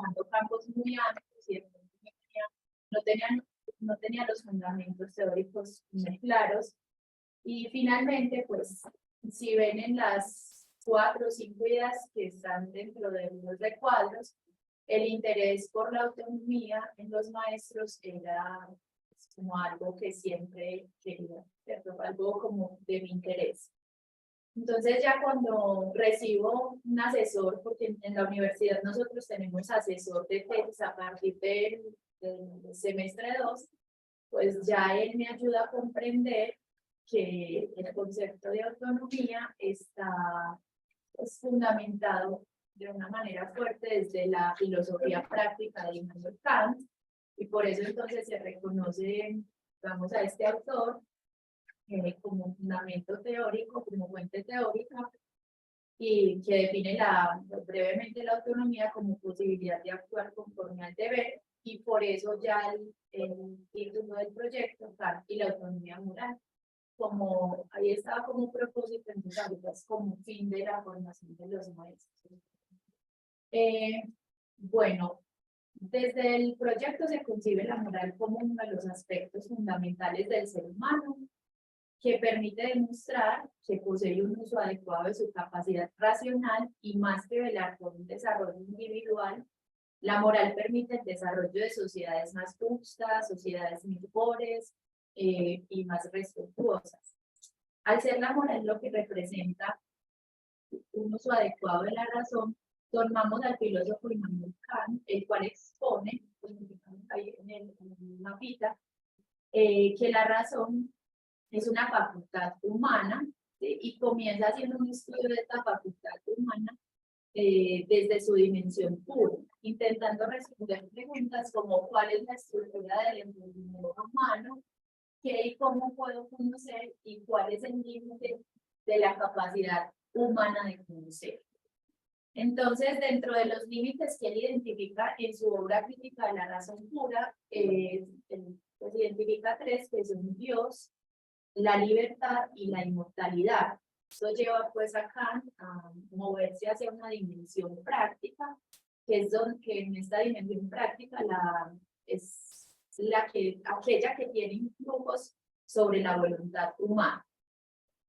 trabajando campos muy amplios y de pronto no tenía los fundamentos teóricos muy claros. Y finalmente, pues, si ven en las 4 o 5 ideas que están dentro de los recuadros, el interés por la autonomía en los maestros era como algo que siempre quería, ¿cierto? Algo como de mi interés. Entonces ya cuando recibo un asesor, porque en la universidad nosotros tenemos asesor de tesis a partir del semestre 2, pues ya él me ayuda a comprender que el concepto de autonomía está pues, fundamentado de una manera fuerte desde la filosofía práctica de Immanuel Kant, y por eso entonces se reconoce, vamos, a este autor como fundamento teórico, como fuente teórica, y que define brevemente la autonomía como posibilidad de actuar conforme al deber, y por eso ya el título del proyecto, Kant y la autonomía moral, como ahí estaba como propósito, entonces como fin de la formación de los maestros. Bueno, desde el proyecto se concibe la moral como uno de los aspectos fundamentales del ser humano, que permite demostrar que posee un uso adecuado de su capacidad racional y más que velar por un desarrollo individual, la moral permite el desarrollo de sociedades más justas, sociedades mejores y más respetuosas. Al ser la moral lo que representa un uso adecuado de la razón, tomamos al filósofo Immanuel Kant, el cual expone, ahí en el mapita, que la razón es una facultad humana, ¿sí? Y comienza haciendo un estudio de esta facultad humana desde su dimensión pura, intentando responder preguntas como cuál es la estructura del entendimiento humano, qué y cómo puedo conocer y cuál es el límite de la capacidad humana de conocer. Entonces, dentro de los límites que él identifica en su obra Crítica de la razón pura, pues identifica 3, que son Dios, la libertad y la inmortalidad. Esto lleva pues a Kant a moverse hacia una dimensión práctica, que es donde que en esta dimensión práctica es aquella que tiene influjos sobre la voluntad humana.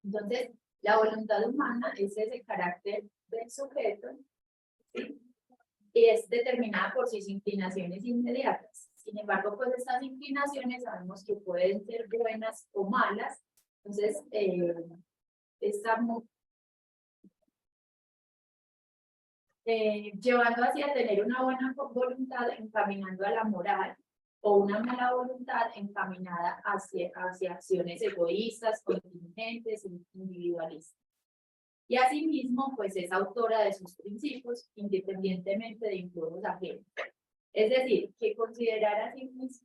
Entonces, la voluntad humana es ese carácter del sujeto, ¿sí? Y es determinada por sus inclinaciones inmediatas. Sin embargo, pues estas inclinaciones sabemos que pueden ser buenas o malas. Entonces, estamos llevando hacia tener una buena voluntad encaminando a la moral, o una mala voluntad encaminada hacia acciones egoístas, contingentes, individualistas. Y asimismo, pues es autora de sus principios, independientemente de influjos ajenos. Es decir, que se considera a sí mismo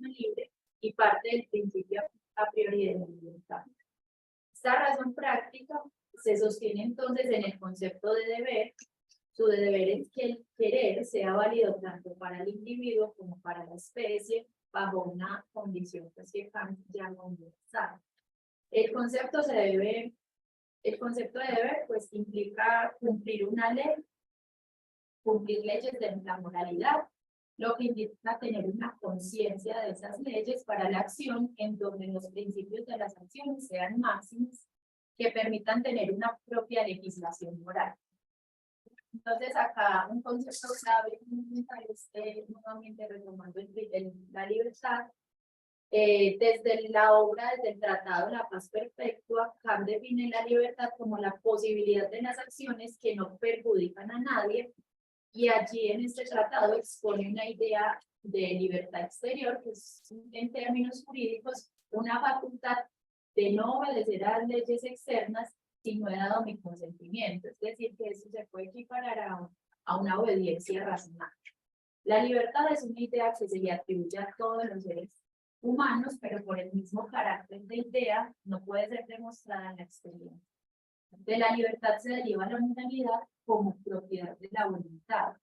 libre y parte del principio a priori de la libertad. Esta razón práctica se sostiene entonces en el concepto de deber. Su deber es que el querer sea válido tanto para el individuo como para la especie, bajo una condición pues, que Kant llama universal. El concepto de deber pues implica cumplir una ley, cumplir leyes de la moralidad, lo que indica tener una conciencia de esas leyes para la acción en donde los principios de las acciones sean máximos, que permitan tener una propia legislación moral. Entonces acá un concepto clave es nuevamente retomando la libertad. Desde la obra, desde el Tratado de la Paz Perpetua, Kant define la libertad como la posibilidad de las acciones que no perjudican a nadie, y allí en este tratado expone una idea de libertad exterior, que es en términos jurídicos una facultad de no obedecer a las leyes externas si no he dado mi consentimiento, es decir, que eso se puede equiparar a una obediencia razonable. La libertad es una idea que se le atribuye a todos los seres humanos, pero por el mismo carácter de idea no puede ser demostrada en la experiencia. De la libertad se deriva la moralidad como propiedad de la voluntad.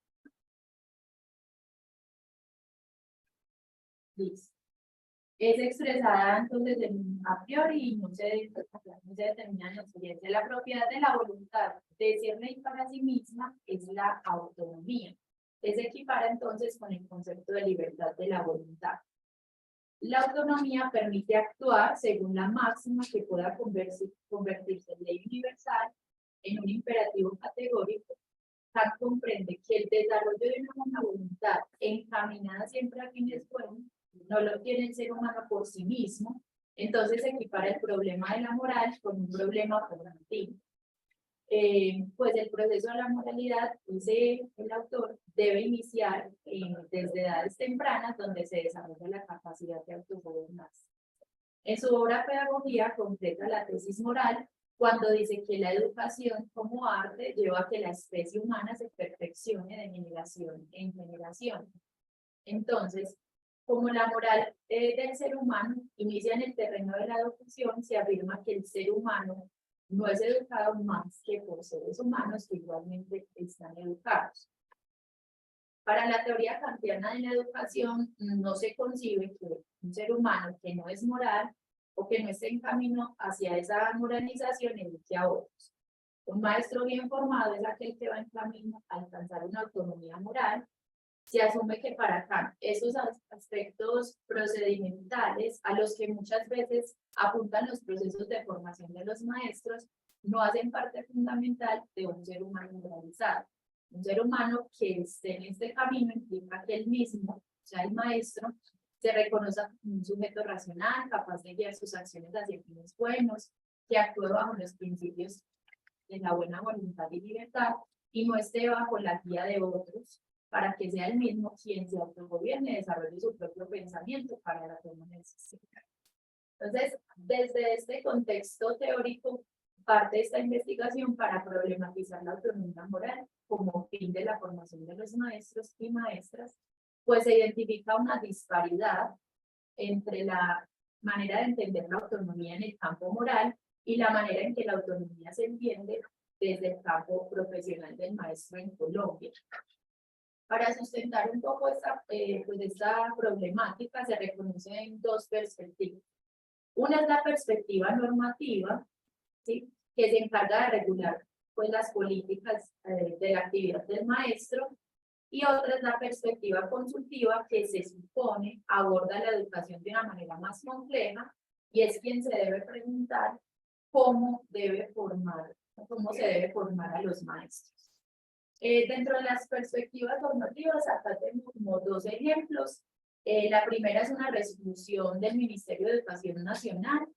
Listo. Es expresada entonces a priori y no se determina en la experiencia. La propiedad de la voluntad de ser ley para sí misma es la autonomía. Se equipara entonces con el concepto de libertad de la voluntad. La autonomía permite actuar según la máxima que pueda convertirse en ley universal, en un imperativo categórico. Kant comprende que el desarrollo de una buena voluntad encaminada siempre a fines buenos no lo tiene el ser humano por sí mismo, entonces equipara el problema de la moral con un problema formativo. Pues el proceso de la moralidad, dice el autor, debe iniciar desde edades tempranas donde se desarrolla la capacidad de autogobernarse. En su obra Pedagogía completa la tesis moral cuando dice que la educación como arte lleva a que la especie humana se perfeccione de generación en generación. Entonces, como la moral del ser humano inicia en el terreno de la educación, se afirma que el ser humano no es educado más que por seres humanos que igualmente están educados. Para la teoría kantiana de la educación, no se concibe que un ser humano que no es moral o que no esté en camino hacia esa moralización eduque a otros. Un maestro bien formado es aquel que va en camino a alcanzar una autonomía moral. Se asume que para Kant esos aspectos procedimentales a los que muchas veces apuntan los procesos de formación de los maestros no hacen parte fundamental de un ser humano moralizado. Un ser humano que esté en este camino implica que él mismo, o sea, el maestro, se reconozca como un sujeto racional, capaz de guiar sus acciones hacia fines buenos, que actúe bajo los principios de la buena voluntad y libertad, y no esté bajo la guía de otros, para que sea el mismo quien se autogobierne y desarrolle su propio pensamiento para la toma de decisiones. Entonces, desde este contexto teórico, parte esta investigación para problematizar la autonomía moral como fin de la formación de los maestros y maestras, pues se identifica una disparidad entre la manera de entender la autonomía en el campo moral y la manera en que la autonomía se entiende desde el campo profesional del maestro en Colombia. Para sustentar un poco esta problemática se reconoce en dos perspectivas. Una es la perspectiva normativa, ¿sí?, que se encarga de regular pues, las políticas de la actividad del maestro, y otra es la perspectiva consultiva que se supone aborda la educación de una manera más compleja y es quien se debe preguntar cómo se debe formar a los maestros. Dentro de las perspectivas normativas, acá tengo como dos ejemplos. La primera es una resolución del Ministerio de Educación Nacional,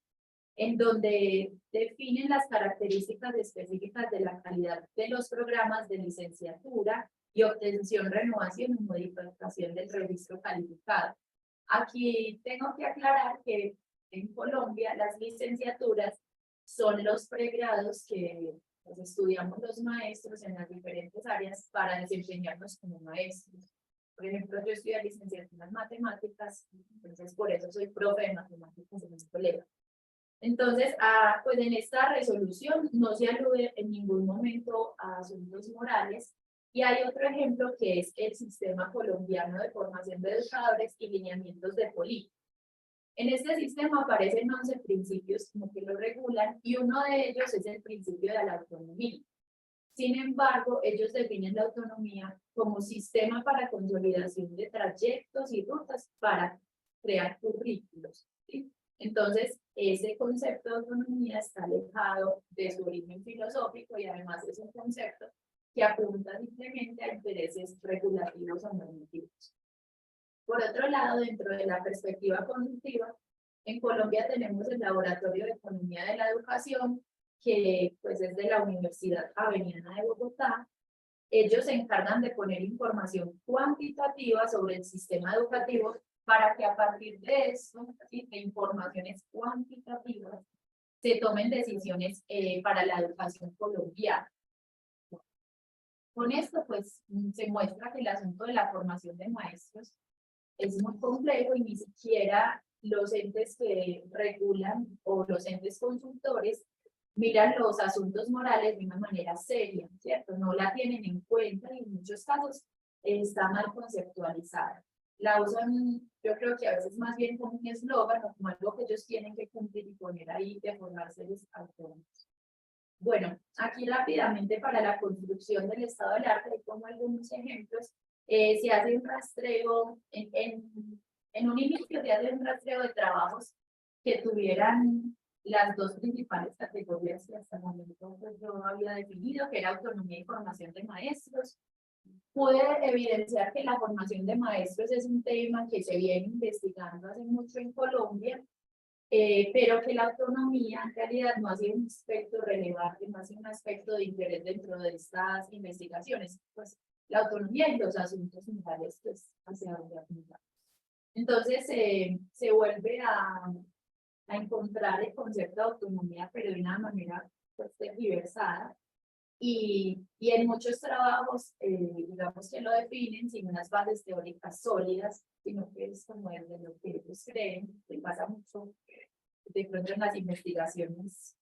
en donde definen las características específicas de la calidad de los programas de licenciatura y obtención, renovación y modificación del registro calificado. Aquí tengo que aclarar que en Colombia las licenciaturas son los pregrados que pues, estudiamos los maestros en las diferentes áreas para desempeñarnos como maestros. Por ejemplo, yo estudié licenciatura en matemáticas, entonces por eso soy profe de matemáticas en el colegio. Entonces, pues en esta resolución no se alude en ningún momento a asuntos morales. Y hay otro ejemplo que es el Sistema Colombiano de Formación de Educadores y Lineamientos de Política. En este sistema aparecen 11 principios como que lo regulan y uno de ellos es el principio de la autonomía. Sin embargo, ellos definen la autonomía como sistema para consolidación de trayectos y rutas para crear currículos, ¿sí? Entonces, ese concepto de autonomía está alejado de su origen filosófico y además es un concepto que apunta simplemente a intereses regulativos o normativos. Por otro lado, dentro de la perspectiva consultiva, en Colombia tenemos el Laboratorio de Economía de la Educación, que pues es de la Universidad Javeriana de Bogotá. Ellos se encargan de poner información cuantitativa sobre el sistema educativo para que a partir de eso, ¿sí?, de informaciones cuantitativas, se tomen decisiones para la educación colombiana. Con esto, pues, se muestra que el asunto de la formación de maestros es muy complejo y ni siquiera los entes que regulan o los entes consultores miran los asuntos morales de una manera seria, ¿cierto? No la tienen en cuenta y en muchos casos está mal conceptualizada. La usan, yo creo que a veces más bien como un eslogan o como algo que ellos tienen que cumplir y poner ahí de formarse autónomos. Bueno, aquí rápidamente para la construcción del estado del arte, hay como algunos ejemplos Se hace un rastreo, en un inicio se hace un rastreo de trabajos que tuvieran las dos principales categorías que hasta el momento pues, yo había definido, que era autonomía y formación de maestros. Pude evidenciar que la formación de maestros es un tema que se viene investigando hace mucho en Colombia, pero que la autonomía en realidad no ha sido un aspecto relevante, no ha sido un aspecto de interés dentro de estas investigaciones. Pues la autonomía y los asuntos generales, pues hacia donde apuntar. Entonces se vuelve a encontrar el concepto de autonomía, pero de una manera pues, tergiversada. Y en muchos trabajos, digamos que lo definen sin unas bases teóricas sólidas, sino que es como de lo que ellos creen, que pasa mucho de pronto en las investigaciones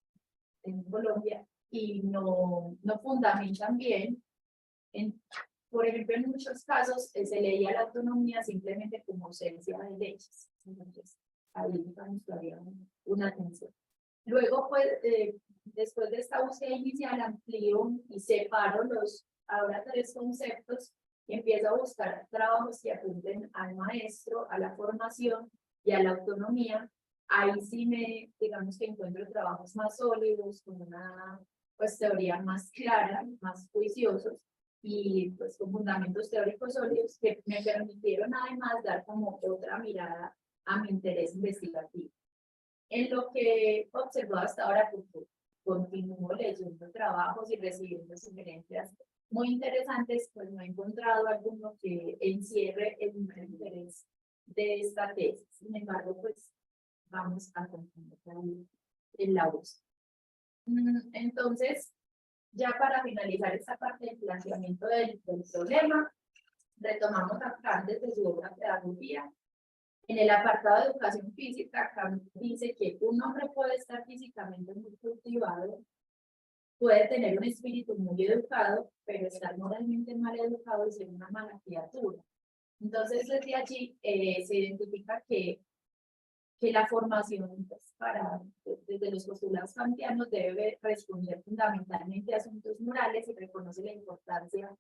en Colombia, y no fundamentan bien. Por ejemplo, en muchos casos se leía la autonomía simplemente como ausencia de leyes. Entonces, ahí digamos que había una tensión. Luego, pues, después de esta búsqueda inicial, amplío y separo los ahora tres conceptos y empiezo a buscar trabajos que apunten al maestro, a la formación y a la autonomía. Ahí sí digamos que encuentro trabajos más sólidos, con una pues, teoría más clara, más juiciosos y pues con fundamentos teóricos sólidos que me permitieron además dar como otra mirada a mi interés investigativo. En lo que he observado hasta ahora, porque continúo leyendo trabajos y recibiendo sugerencias muy interesantes, pues no he encontrado alguno que encierre el mismo interés de esta tesis. Sin embargo, pues vamos a continuar en la búsqueda. Entonces, ya para finalizar esta parte del planteamiento del problema, retomamos acá desde su obra Pedagogía. En el apartado de educación física, acá dice que un hombre puede estar físicamente muy cultivado, puede tener un espíritu muy educado, pero estar moralmente mal educado y ser una mala criatura. Entonces, desde allí se identifica que la formación pues, desde los postulados kantianos debe responder fundamentalmente a asuntos morales y reconoce la importancia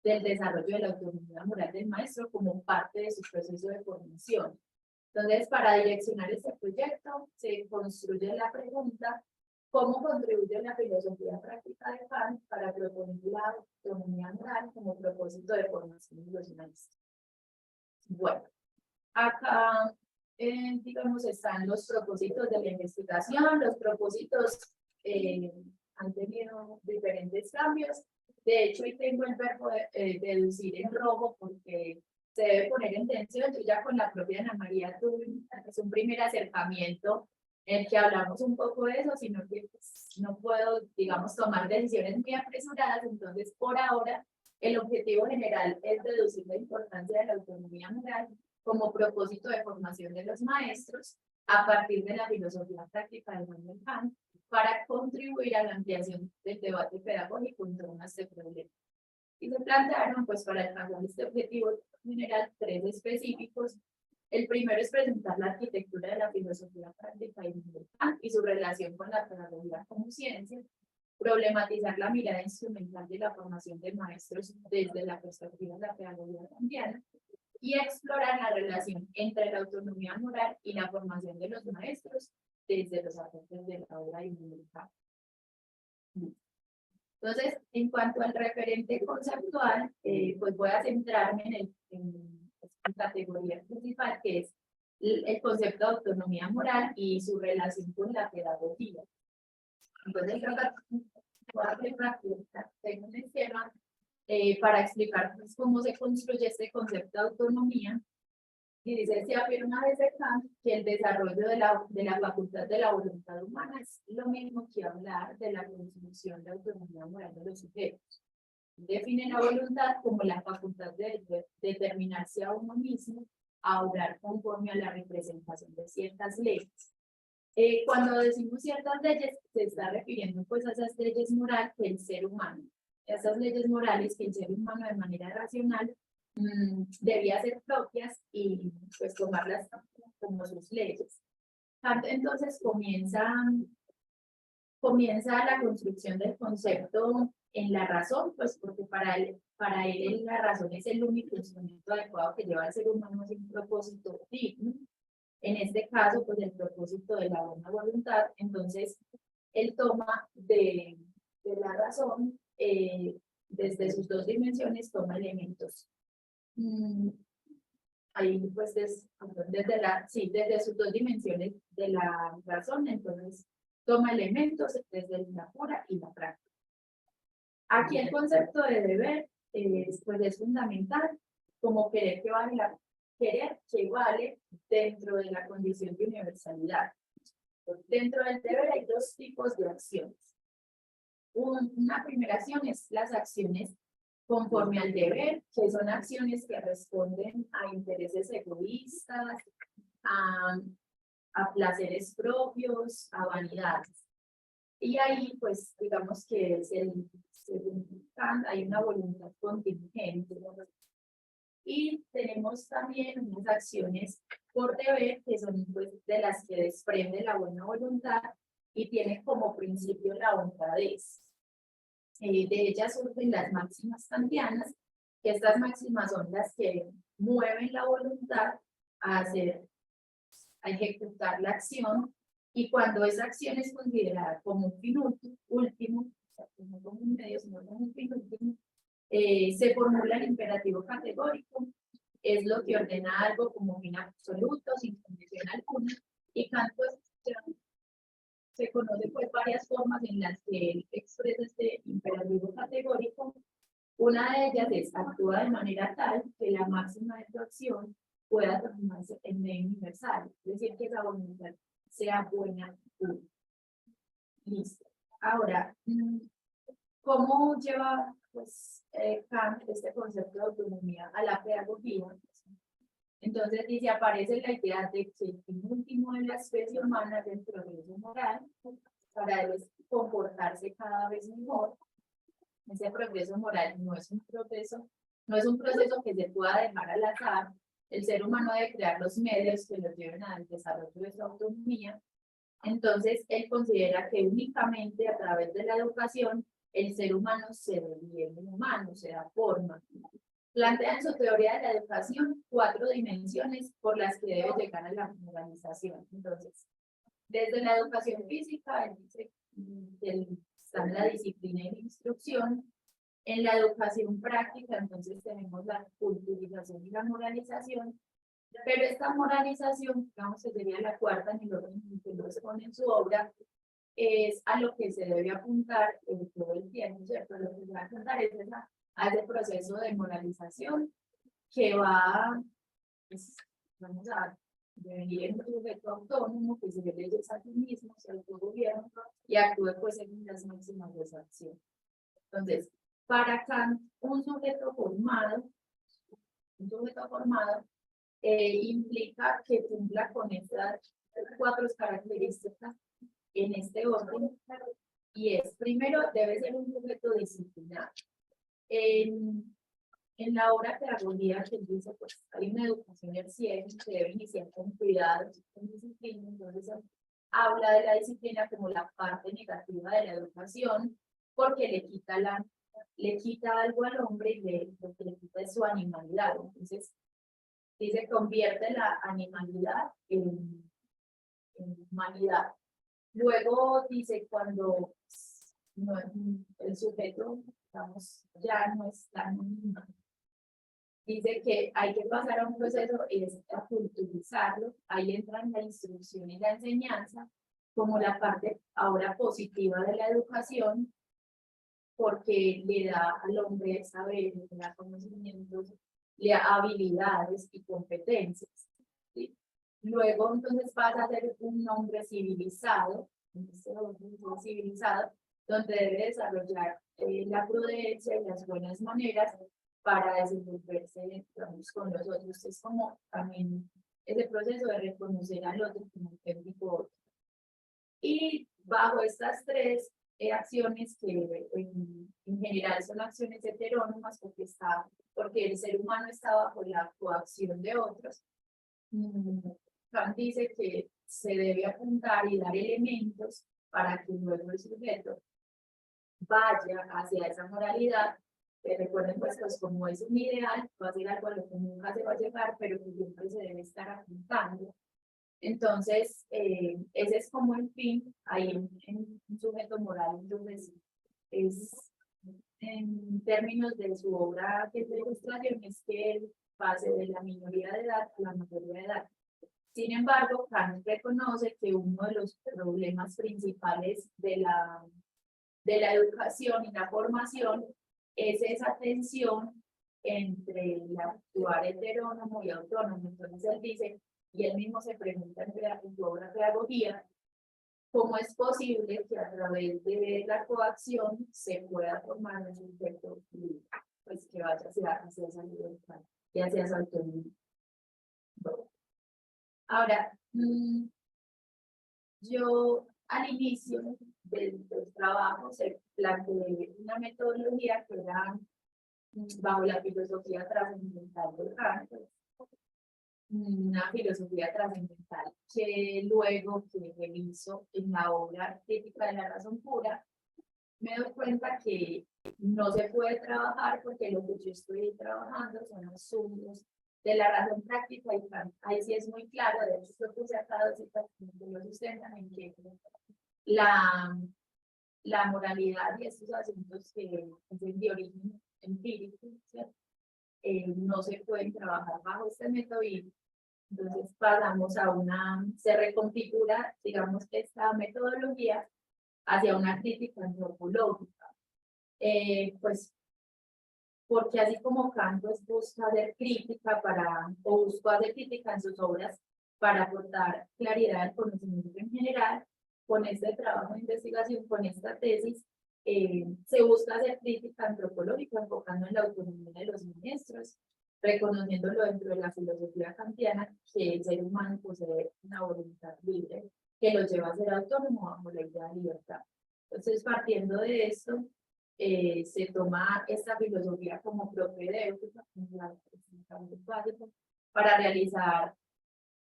del desarrollo de la autonomía moral del maestro como parte de su proceso de formación. Entonces, para direccionar este proyecto, se construye la pregunta: ¿cómo contribuye la filosofía práctica de Kant para proponer la autonomía moral como propósito de formación de los maestros? Bueno, acá, digamos, están los propósitos de la investigación. Los propósitos han tenido diferentes cambios. De hecho, hoy tengo el verbo deducir en rojo porque se debe poner en tensión. Yo ya con la propia Ana María tuve un primer acercamiento en el que hablamos un poco de eso, sino que pues, no puedo, digamos, tomar decisiones muy apresuradas. Entonces, por ahora, el objetivo general es deducir la importancia de la autonomía moral como propósito de formación de los maestros a partir de la filosofía práctica de Immanuel Kant para contribuir a la ampliación del debate pedagógico en torno a este problema. Y se plantearon, pues, para alcanzar este objetivo general, tres específicos. El primero es presentar la arquitectura de la filosofía práctica de Immanuel Kant y su relación con la pedagogía como ciencia, problematizar la mirada instrumental de la formación de maestros desde la perspectiva de la pedagogía kantiana, y explorar la relación entre la autonomía moral y la formación de los maestros desde los aportes de la obra de Immanuel Kant. Entonces, en cuanto al referente conceptual, pues voy a centrarme en categoría principal, que es el concepto de autonomía moral y su relación con la pedagogía. Entonces, voy a hacer rápido, tengo un esquema para explicar pues, cómo se construye este concepto de autonomía. Y dice, se afirma desde Kant que el desarrollo de la facultad de la voluntad humana es lo mismo que hablar de la construcción de autonomía moral de los sujetos. Define la voluntad como la facultad de determinarse a uno mismo a obrar conforme a la representación de ciertas leyes. Cuando decimos ciertas leyes, se está refiriendo pues a esas leyes morales del ser humano, esas leyes morales que el ser humano de manera racional debía ser propias y pues tomarlas como sus leyes. Entonces comienza la construcción del concepto en la razón, pues porque para él la razón es el único instrumento adecuado que lleva al ser humano hacia un propósito digno. En este caso, pues el propósito de la buena voluntad. Entonces, él toma de la razón, desde sus dos dimensiones, toma elementos. Ahí pues desde sus dos dimensiones de la razón, entonces toma elementos desde la pura y la práctica. Aquí el concepto de deber pues es fundamental, como querer que vale dentro de la condición de universalidad. Dentro del deber hay dos tipos de acciones. Una primera acción es las acciones conforme al deber, que son acciones que responden a intereses egoístas, a placeres propios, a vanidades. Y ahí, pues, digamos que según Kant, hay una voluntad contingente. Y tenemos también unas acciones por deber, que son pues, de las que desprende la buena voluntad y tiene como principio la honradez. De ellas surgen las máximas kantianas, que estas máximas son las que mueven la voluntad a ejecutar la acción, y cuando esa acción es considerada como un fin último, o sea, no como un medio, sino como un fin último, se formula el imperativo categórico, es lo que ordena algo como fin absoluto, sin condición alguna, y Kant pues, se conoce pues varias formas en las que él expresa este imperativo categórico. Una de ellas es actúa de manera tal que la máxima de tu acción pueda transformarse en medio universal, es decir, que esa voluntad sea buena. Listo. Ahora, ¿cómo lleva pues, Kant este concepto de autonomía a la pedagogía? Entonces dice, aparece la idea de que el fin último de la especie humana es el progreso moral para comportarse cada vez mejor. Ese progreso moral no es un proceso que se pueda dejar al azar. El ser humano debe crear los medios que lo lleven al desarrollo de su autonomía. Entonces, él considera que únicamente a través de la educación el ser humano se deviene humano, se da forma. Plantea en su teoría de la educación 4 dimensiones por las que debe llegar a la moralización. Entonces, desde la educación física, él dice que está en la disciplina y la instrucción. En la educación práctica, entonces tenemos la culturización y la moralización. Pero esta moralización, digamos que sería la cuarta en el orden que lo expone en su obra, es a lo que se debe apuntar todo el tiempo, ¿cierto? Lo que se va a apuntar es a ese proceso de moralización que va, pues, vamos a devenir en un sujeto autónomo que se ve leyes a sí mismo, se autogobierna y actúe pues en las máximas de esa acción. Entonces, para Kant, un sujeto formado implica que cumpla con estas 4 características en este orden, y es, primero, debe ser un sujeto disciplinado. En la obra Pedagogía, que dice, pues hay una educación herciana que debe iniciar con cuidados, con disciplina. Entonces habla de la disciplina como la parte negativa de la educación, porque le quita algo al hombre y lo que le quita es su animalidad. Entonces dice, convierte la animalidad en humanidad. Luego dice, cuando el sujeto, digamos, ya no es tan humano, dice que hay que pasar a un proceso es a culturizarlo. Ahí entran la instrucción y la enseñanza como la parte ahora positiva de la educación, porque le da al hombre saber, le da conocimientos, le da habilidades y competencias, ¿sí? Luego entonces pasa a ser un hombre civilizado, donde debe desarrollar la prudencia y las buenas maneras para desenvolverse, digamos, con los otros. Es como también ese proceso de reconocer al otro como auténtico otro. Y bajo estas 3 acciones, que en general son acciones heterónomas, porque el ser humano está bajo la coacción de otros, Kant dice que se debe apuntar y dar elementos para que luego el sujeto vaya hacia esa moralidad. Recuerden pues como es un ideal, va a ser algo a lo que nunca se va a llegar, pero que siempre se debe estar apuntando. Entonces, ese es como el fin, ahí en un sujeto moral, entonces es en términos de su obra que es de ilustración, es que él pase de la minoría de edad a la mayoría de edad. Sin embargo, Kant reconoce que uno de los problemas principales de la educación y la formación es esa tensión entre el actuar heterónomo y autónomo. Entonces él dice, y él mismo se pregunta en su obra Pedagogía, ¿cómo es posible que a través de la coacción se pueda formar un sujeto pues, que vaya hacia esa libertad y hacia esa autonomía? Ahora, yo al inicio del trabajo se planteé una metodología que era bajo la filosofía trascendental de Kant, una filosofía trascendental que luego que reviso en la obra Crítica de la Razón Pura, me doy cuenta que no se puede trabajar porque lo que yo estoy trabajando son asuntos de la razón práctica y ahí sí es muy claro, de hecho yo puse acá dos citas que lo sustentan en que la moralidad y estos asuntos que es de origen empírico, ¿cierto? No se pueden trabajar bajo este método y entonces pasamos a se reconfigura, digamos, esta metodología hacia una crítica antropológica. Pues porque así como Kant pues, busca hacer crítica o buscó hacer crítica en sus obras para aportar claridad al conocimiento en general, con este trabajo de investigación, con esta tesis, se busca hacer crítica antropológica enfocando en la autonomía de los maestros, reconociéndolo dentro de la filosofía kantiana que el ser humano posee una voluntad libre que lo lleva a ser autónomo bajo la idea de libertad. Entonces, partiendo de esto, se toma esta filosofía como propedéutica, para realizar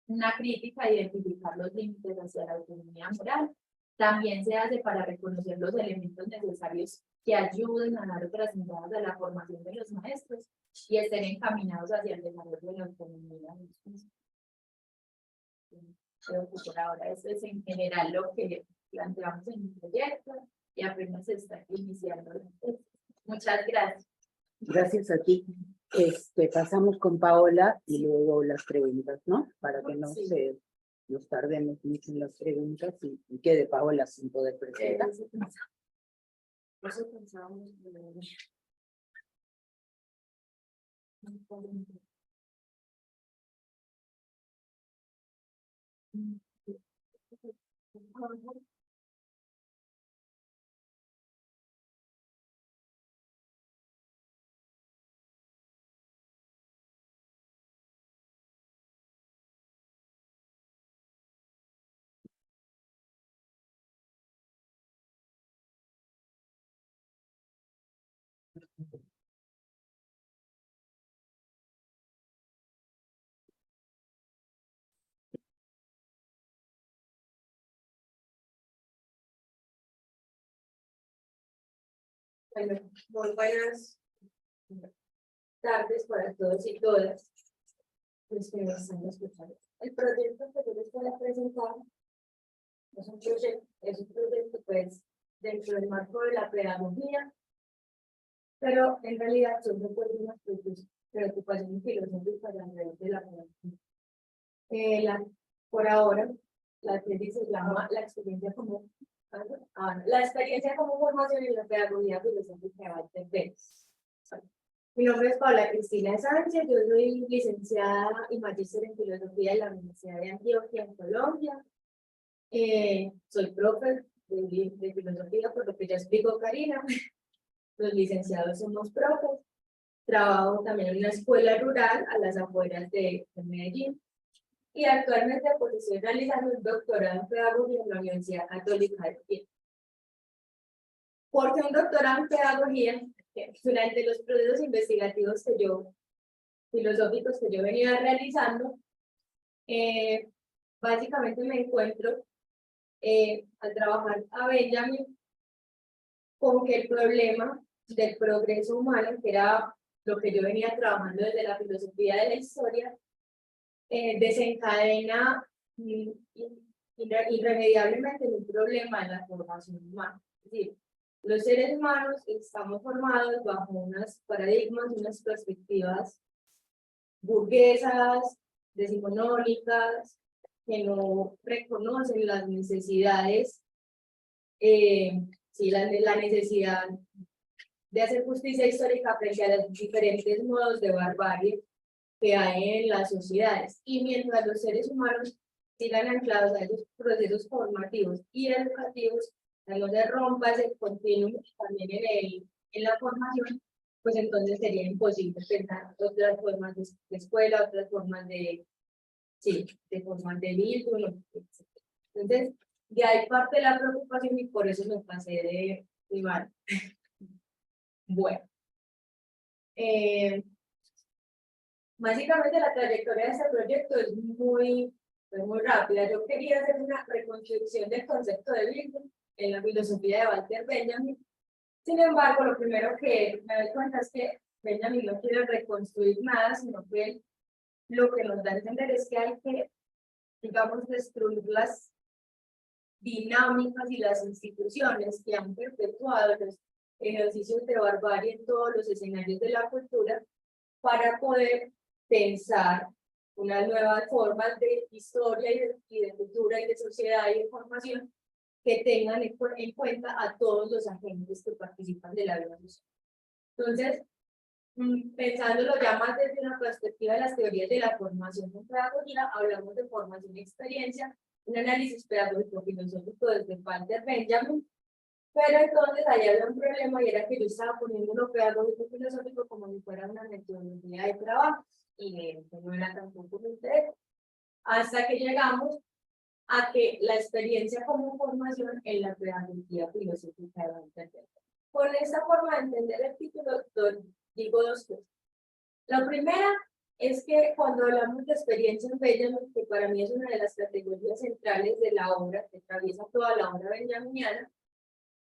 una crítica e identificar los límites hacia la autonomía moral. También se hace para reconocer los elementos necesarios que ayuden a dar otras miradas a la formación de los maestros y estén encaminados hacia el desarrollo de la autonomía. Creo que por ahora eso es en general lo que planteamos en el proyecto y apenas se está iniciando. Muchas gracias. Gracias a ti. Pasamos con Paola y luego las preguntas, ¿no? Para que no Sí. nos tardemos mucho en las preguntas y quede Paola sin poder presentar. Eso pensábamos. Bueno, muy buenas tardes para todos y todas los que nos están escuchando. El proyecto que yo les voy a presentar es un proyecto pues dentro del marco de la pedagogía, pero en realidad son unas preocupaciones filosóficas alrededor de la pedagogía. Por ahora, la tesis se llama la experiencia como formación en la pedagogía filosófica de Pérez. Mi nombre es Paula Cristina Sánchez, yo soy licenciada y magíster en filosofía de la Universidad de Antioquia en Colombia. Soy profe de filosofía, por lo que ya explicó Karina. Los licenciados somos profes. Trabajo también en una escuela rural a las afueras de Medellín. Y actualmente pues, estoy realizando un doctorado en pedagogía en la Universidad Católica de Chile. ¿Por qué un doctorado en pedagogía? Durante los procesos investigativos filosóficos que yo he venido realizando, básicamente me encuentro al trabajar a Benjamin con que el problema del progreso humano, que era lo que yo venía trabajando desde la filosofía de la historia, desencadena irremediablemente en un problema en la formación humana. Es decir, los seres humanos estamos formados bajo unos paradigmas, unas perspectivas burguesas, decimonónicas, que no reconocen las necesidades, sí, la necesidad de hacer justicia histórica frente a los diferentes modos de barbarie que hay en las sociedades. Y mientras los seres humanos sigan anclados a esos procesos formativos y educativos, no se rompa ese continuum también en la formación, pues entonces sería imposible pensar otras formas de escuela, otras formas de, sí, de formas de vínculo, etc. Entonces, de ahí parte la preocupación y por eso me pasé de primaria. Bueno. Básicamente la trayectoria de este proyecto es muy rápida. Yo quería hacer una reconstrucción del concepto de vínculo en la filosofía de Walter Benjamin. Sin embargo, lo primero que me doy cuenta es que Benjamin no quiere reconstruir nada, sino que lo que nos da a entender es que hay que, digamos, destruir las dinámicas y las instituciones que han perpetuado los ejercicios de barbarie en todos los escenarios de la cultura para poder pensar unas nuevas formas de historia y de cultura y de sociedad y de formación que tengan en cuenta a todos los agentes que participan de la vida social. Entonces, pensándolo ya más desde una perspectiva de las teorías de la formación en pedagogía, hablamos de formación y experiencia, un análisis pedagógico filosófico desde Walter Benjamin, pero entonces ahí había un problema y era que yo estaba poniendo lo pedagógico filosófico como si fuera una metodología de trabajo y no era tampoco mi interés. Hasta que llegamos a que la experiencia como formación en la pedagogía filosófica de Walter Benjamin. Con esta forma de entender el título, digo dos cosas. La primera es que cuando hablamos de experiencia en Benjamin, que para mí es una de las categorías centrales de la obra, que atraviesa toda la obra benjaminiana,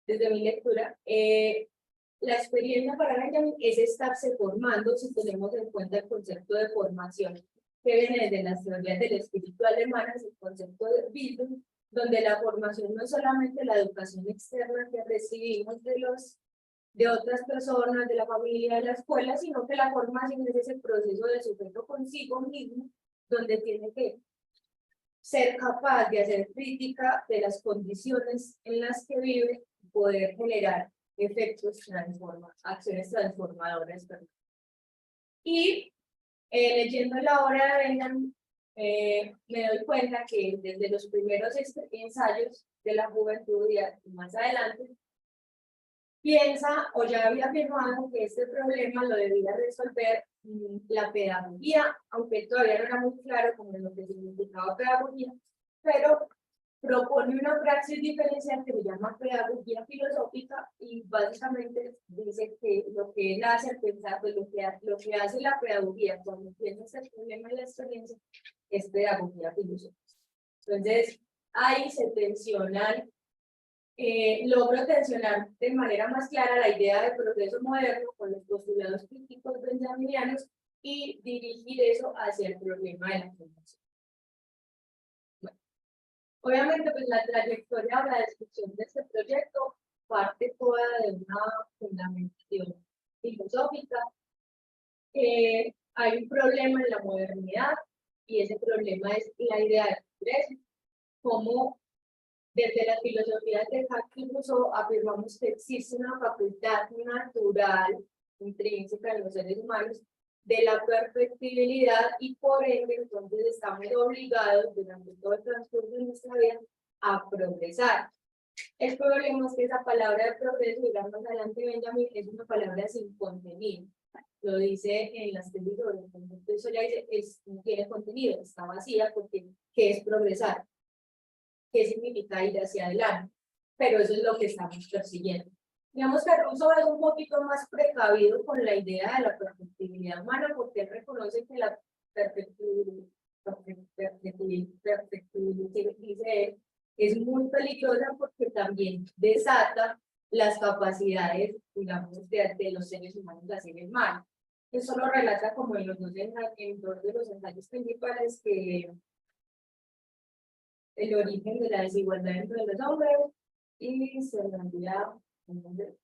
desde mi lectura, la experiencia para Benjamin es estarse formando si tenemos en cuenta el concepto de formación que viene desde las teorías del espíritu alemanas, el concepto de Bildung, donde la formación no es solamente la educación externa que recibimos de otras personas, de la familia, de la escuela, sino que la formación es ese proceso de sujeto consigo mismo, donde tiene que ser capaz de hacer crítica de las condiciones en las que vive, poder generar efectos acciones transformadoras. Y leyendo la obra de Benjamin, me doy cuenta que desde los primeros ensayos de la juventud y más adelante, piensa o ya había afirmado que este problema lo debía resolver la pedagogía, aunque todavía no era muy claro como lo que significaba pedagogía, pero propone una praxis diferencial que se llama pedagogía filosófica y básicamente dice que lo que él hace al pensar, pues lo que hace la pedagogía cuando piensa el problema de la experiencia es pedagogía filosófica. Entonces, ahí se tensionan, logro tensionar de manera más clara la idea del progreso moderno con los postulados críticos benjaminianos y dirigir eso hacia el problema de la formación. Obviamente, pues la trayectoria o la descripción de este proyecto parte toda de una fundamentación filosófica. Hay un problema en la modernidad y ese problema es la idea del progreso. Como desde la filosofía de Kant y Rousseau afirmamos que existe una facultad natural intrínseca en los seres humanos de la perfectibilidad y por ende entonces estamos obligados durante todo el transcurso de nuestra vida a progresar. El problema es que esa palabra de progreso, digamos más adelante Benjamin, es una palabra sin contenido. Lo dice en las televisoras, eso ya dice, no tiene contenido, está vacía porque ¿qué es progresar? ¿Qué significa ir hacia adelante? Pero eso es lo que estamos persiguiendo. Digamos que Rousseau es un poquito más precavido con la idea de la perfectibilidad humana porque él reconoce que la perfectibilidad dice, es muy peligrosa porque también desata las capacidades, digamos, de los seres humanos de hacer el mal. Eso lo relata como en en dos de los ensayos principales que el origen de la desigualdad entre los hombres y se me olvida el nombre.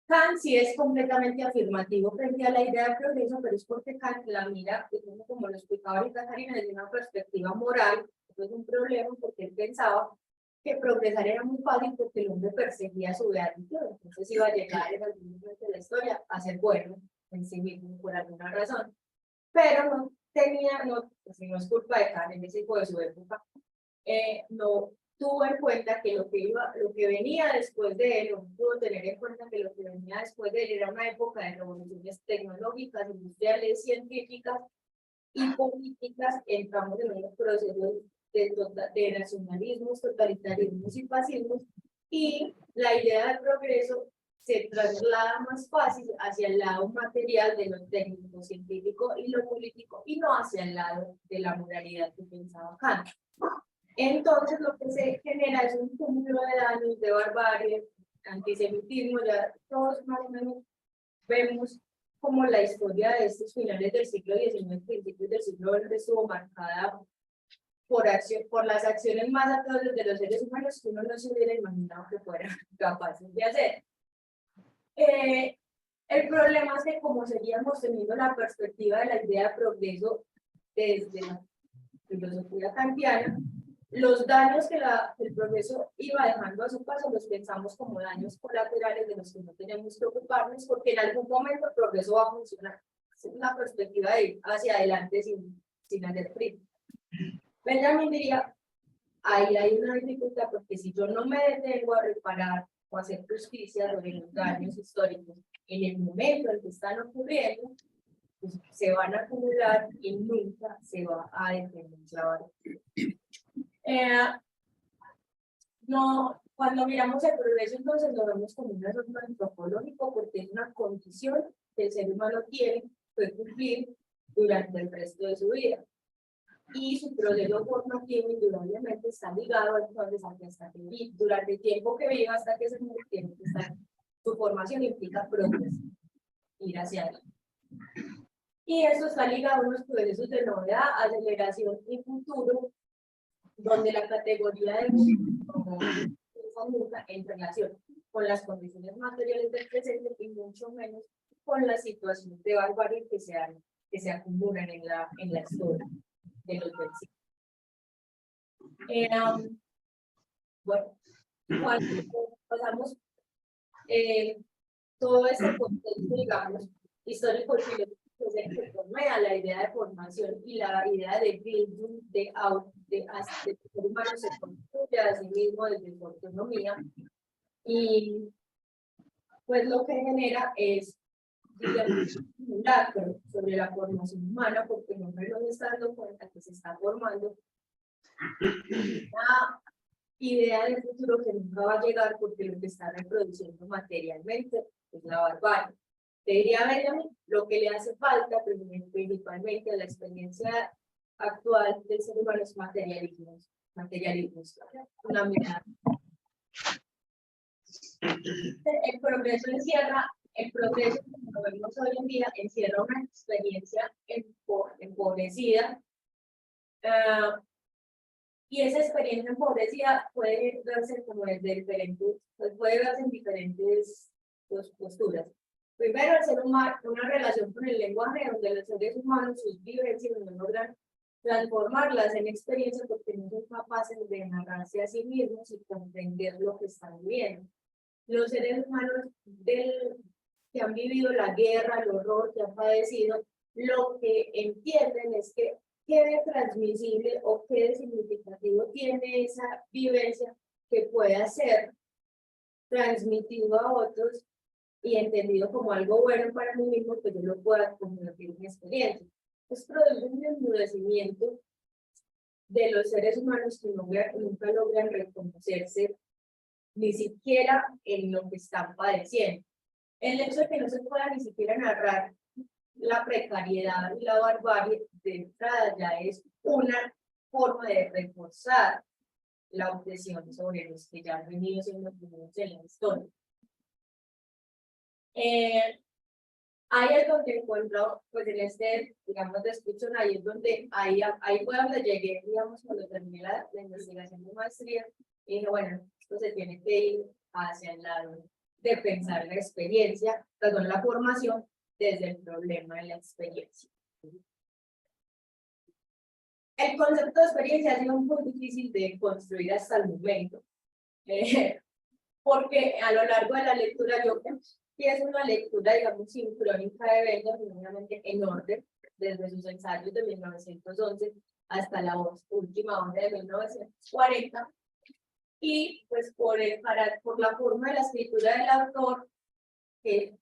Kant sí es completamente afirmativo frente a la idea de progreso, pero es porque Kant la mira, como lo explicaba ahorita Karina, desde una perspectiva moral. Eso es un problema porque él pensaba que progresar era muy fácil porque el hombre perseguía su beatitud, entonces iba a llegar en algún momento de la historia a ser bueno en sí mismo por alguna razón, pero no tenía, pues no es culpa de Kant, en ese de su época, no tuvo en cuenta que lo que venía después de él, no pudo tener en cuenta que lo que venía después de él era una época de revoluciones tecnológicas, industriales, científicas y políticas. Entramos en unos procesos de nacionalismos, totalitarismos y fascismos, y la idea del progreso se traslada más fácil hacia el lado material de lo técnico, científico y lo político, y no hacia el lado de la moralidad que pensaba Kant. Entonces lo que se genera es un cúmulo de daños, de barbarie, antisemitismo, ya todos más o menos vemos como la historia de estos finales del siglo XIX, principios del siglo XX estuvo marcada por las acciones más atroces de los seres humanos que uno no se hubiera imaginado que fueran capaces de hacer. El problema es que como seguíamos teniendo la perspectiva de la idea de progreso desde la filosofía kantiana, los daños que el progreso iba dejando a su paso los pensamos como daños colaterales de los que no tenemos que ocuparnos, porque en algún momento el progreso va a funcionar. Es una perspectiva de ir hacia adelante sin hacer frío. Benjamin diría, ahí hay una dificultad, porque si yo no me detengo a reparar o a hacer justicia sobre los daños históricos en el momento en que están ocurriendo, pues se van a acumular y nunca se va a detener la vara. No, cuando miramos el progreso, entonces lo vemos como un asunto antropológico, porque es una condición que el ser humano tiene que cumplir durante el resto de su vida. Y su proceso formativo indudablemente está ligado entonces a que hasta que durante el tiempo que viva hasta que se muere tiene que estar. Su formación implica progreso, ir hacia adelante. Y eso está ligado a unos procesos de novedad, aceleración y futuro, donde la categoría de como nunca en relación con las condiciones materiales del presente y mucho menos con las situaciones de barbarie que se acumulan en la historia de los vencidos. Bueno, cuando pasamos todo este contexto, digamos, histórico y filosófico, se formea la idea de formación y la idea de building, de ser humano se construye a sí mismo desde su autonomía, y pues lo que genera es, digamos, un simulacro sobre la formación humana, porque no nos está dando cuenta que se está formando una idea de futuro que nunca va a llegar, porque lo que está reproduciendo materialmente es la barbarie. Te diría Benjamin, lo que le hace falta principalmente a la experiencia actual del ser humano es materialismo, una mirada. El progreso como lo vemos hoy en día encierra una experiencia empobrecida, y esa experiencia empobrecida puede verse como desde diferentes, puede verse en diferentes posturas. Primero, el ser humano, una relación con el lenguaje donde los seres humanos, sus vivencias, no logran transformarlas en experiencia porque no son capaces de narrarse a sí mismos y comprender lo que están viviendo. Los seres humanos que han vivido la guerra, el horror, que han padecido, lo que entienden es que qué de transmisible o qué de significativo tiene esa vivencia que pueda ser transmitido a otros y entendido como algo bueno para mí mismo, que yo lo pueda convertir en mi experiencia. Es produce un enmudecimiento de los seres humanos que nunca logran reconocerse ni siquiera en lo que están padeciendo. El hecho de que no se pueda ni siquiera narrar la precariedad y la barbarie de entrada ya es una forma de reforzar la obsesión sobre los que ya han venido siendo primeros en la historia. Ahí es donde encuentro, pues en este, digamos, descripción, ahí es donde, ahí fue donde llegué, digamos, cuando terminé la investigación de maestría, y dije, bueno, esto se tiene que ir hacia el lado de pensar la experiencia, perdón, la formación desde el problema de la experiencia. El concepto de experiencia ha sido muy difícil de construir hasta el momento, porque a lo largo de la lectura yo es una lectura, digamos, sincrónica de Benjamin, obviamente en orden, desde sus ensayos de 1911 hasta la última obra de 1940, y pues por la forma de la escritura del autor, que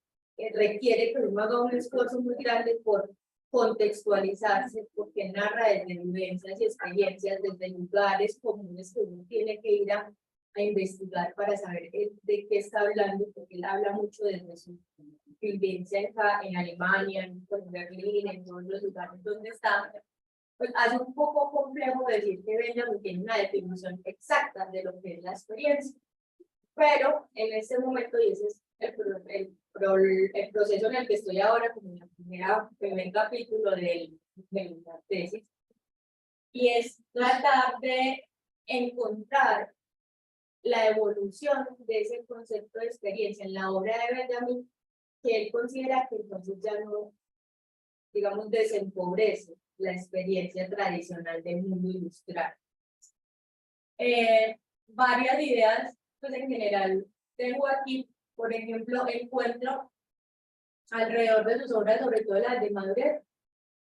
requiere que uno haga un esfuerzo muy grande por contextualizarse, porque narra desde vivencias y experiencias, desde lugares comunes que uno tiene que ir a investigar para saber de qué está hablando, porque él habla mucho desde su vivencia en Alemania, en Berlín, en todos los lugares donde está. Pues hace un poco complejo decir que Benjamin tiene una definición exacta de lo que es la experiencia, pero en este momento, y ese es el proceso en el que estoy ahora, como en el primer capítulo de la tesis, y es tratar de encontrar la evolución de ese concepto de experiencia en la obra de Benjamin, que él considera que entonces ya no, digamos, desempobrece la experiencia tradicional del mundo ilustrado. Varias ideas, pues en general, tengo aquí, por ejemplo, encuentro alrededor de sus obras, sobre todo las de Madurez,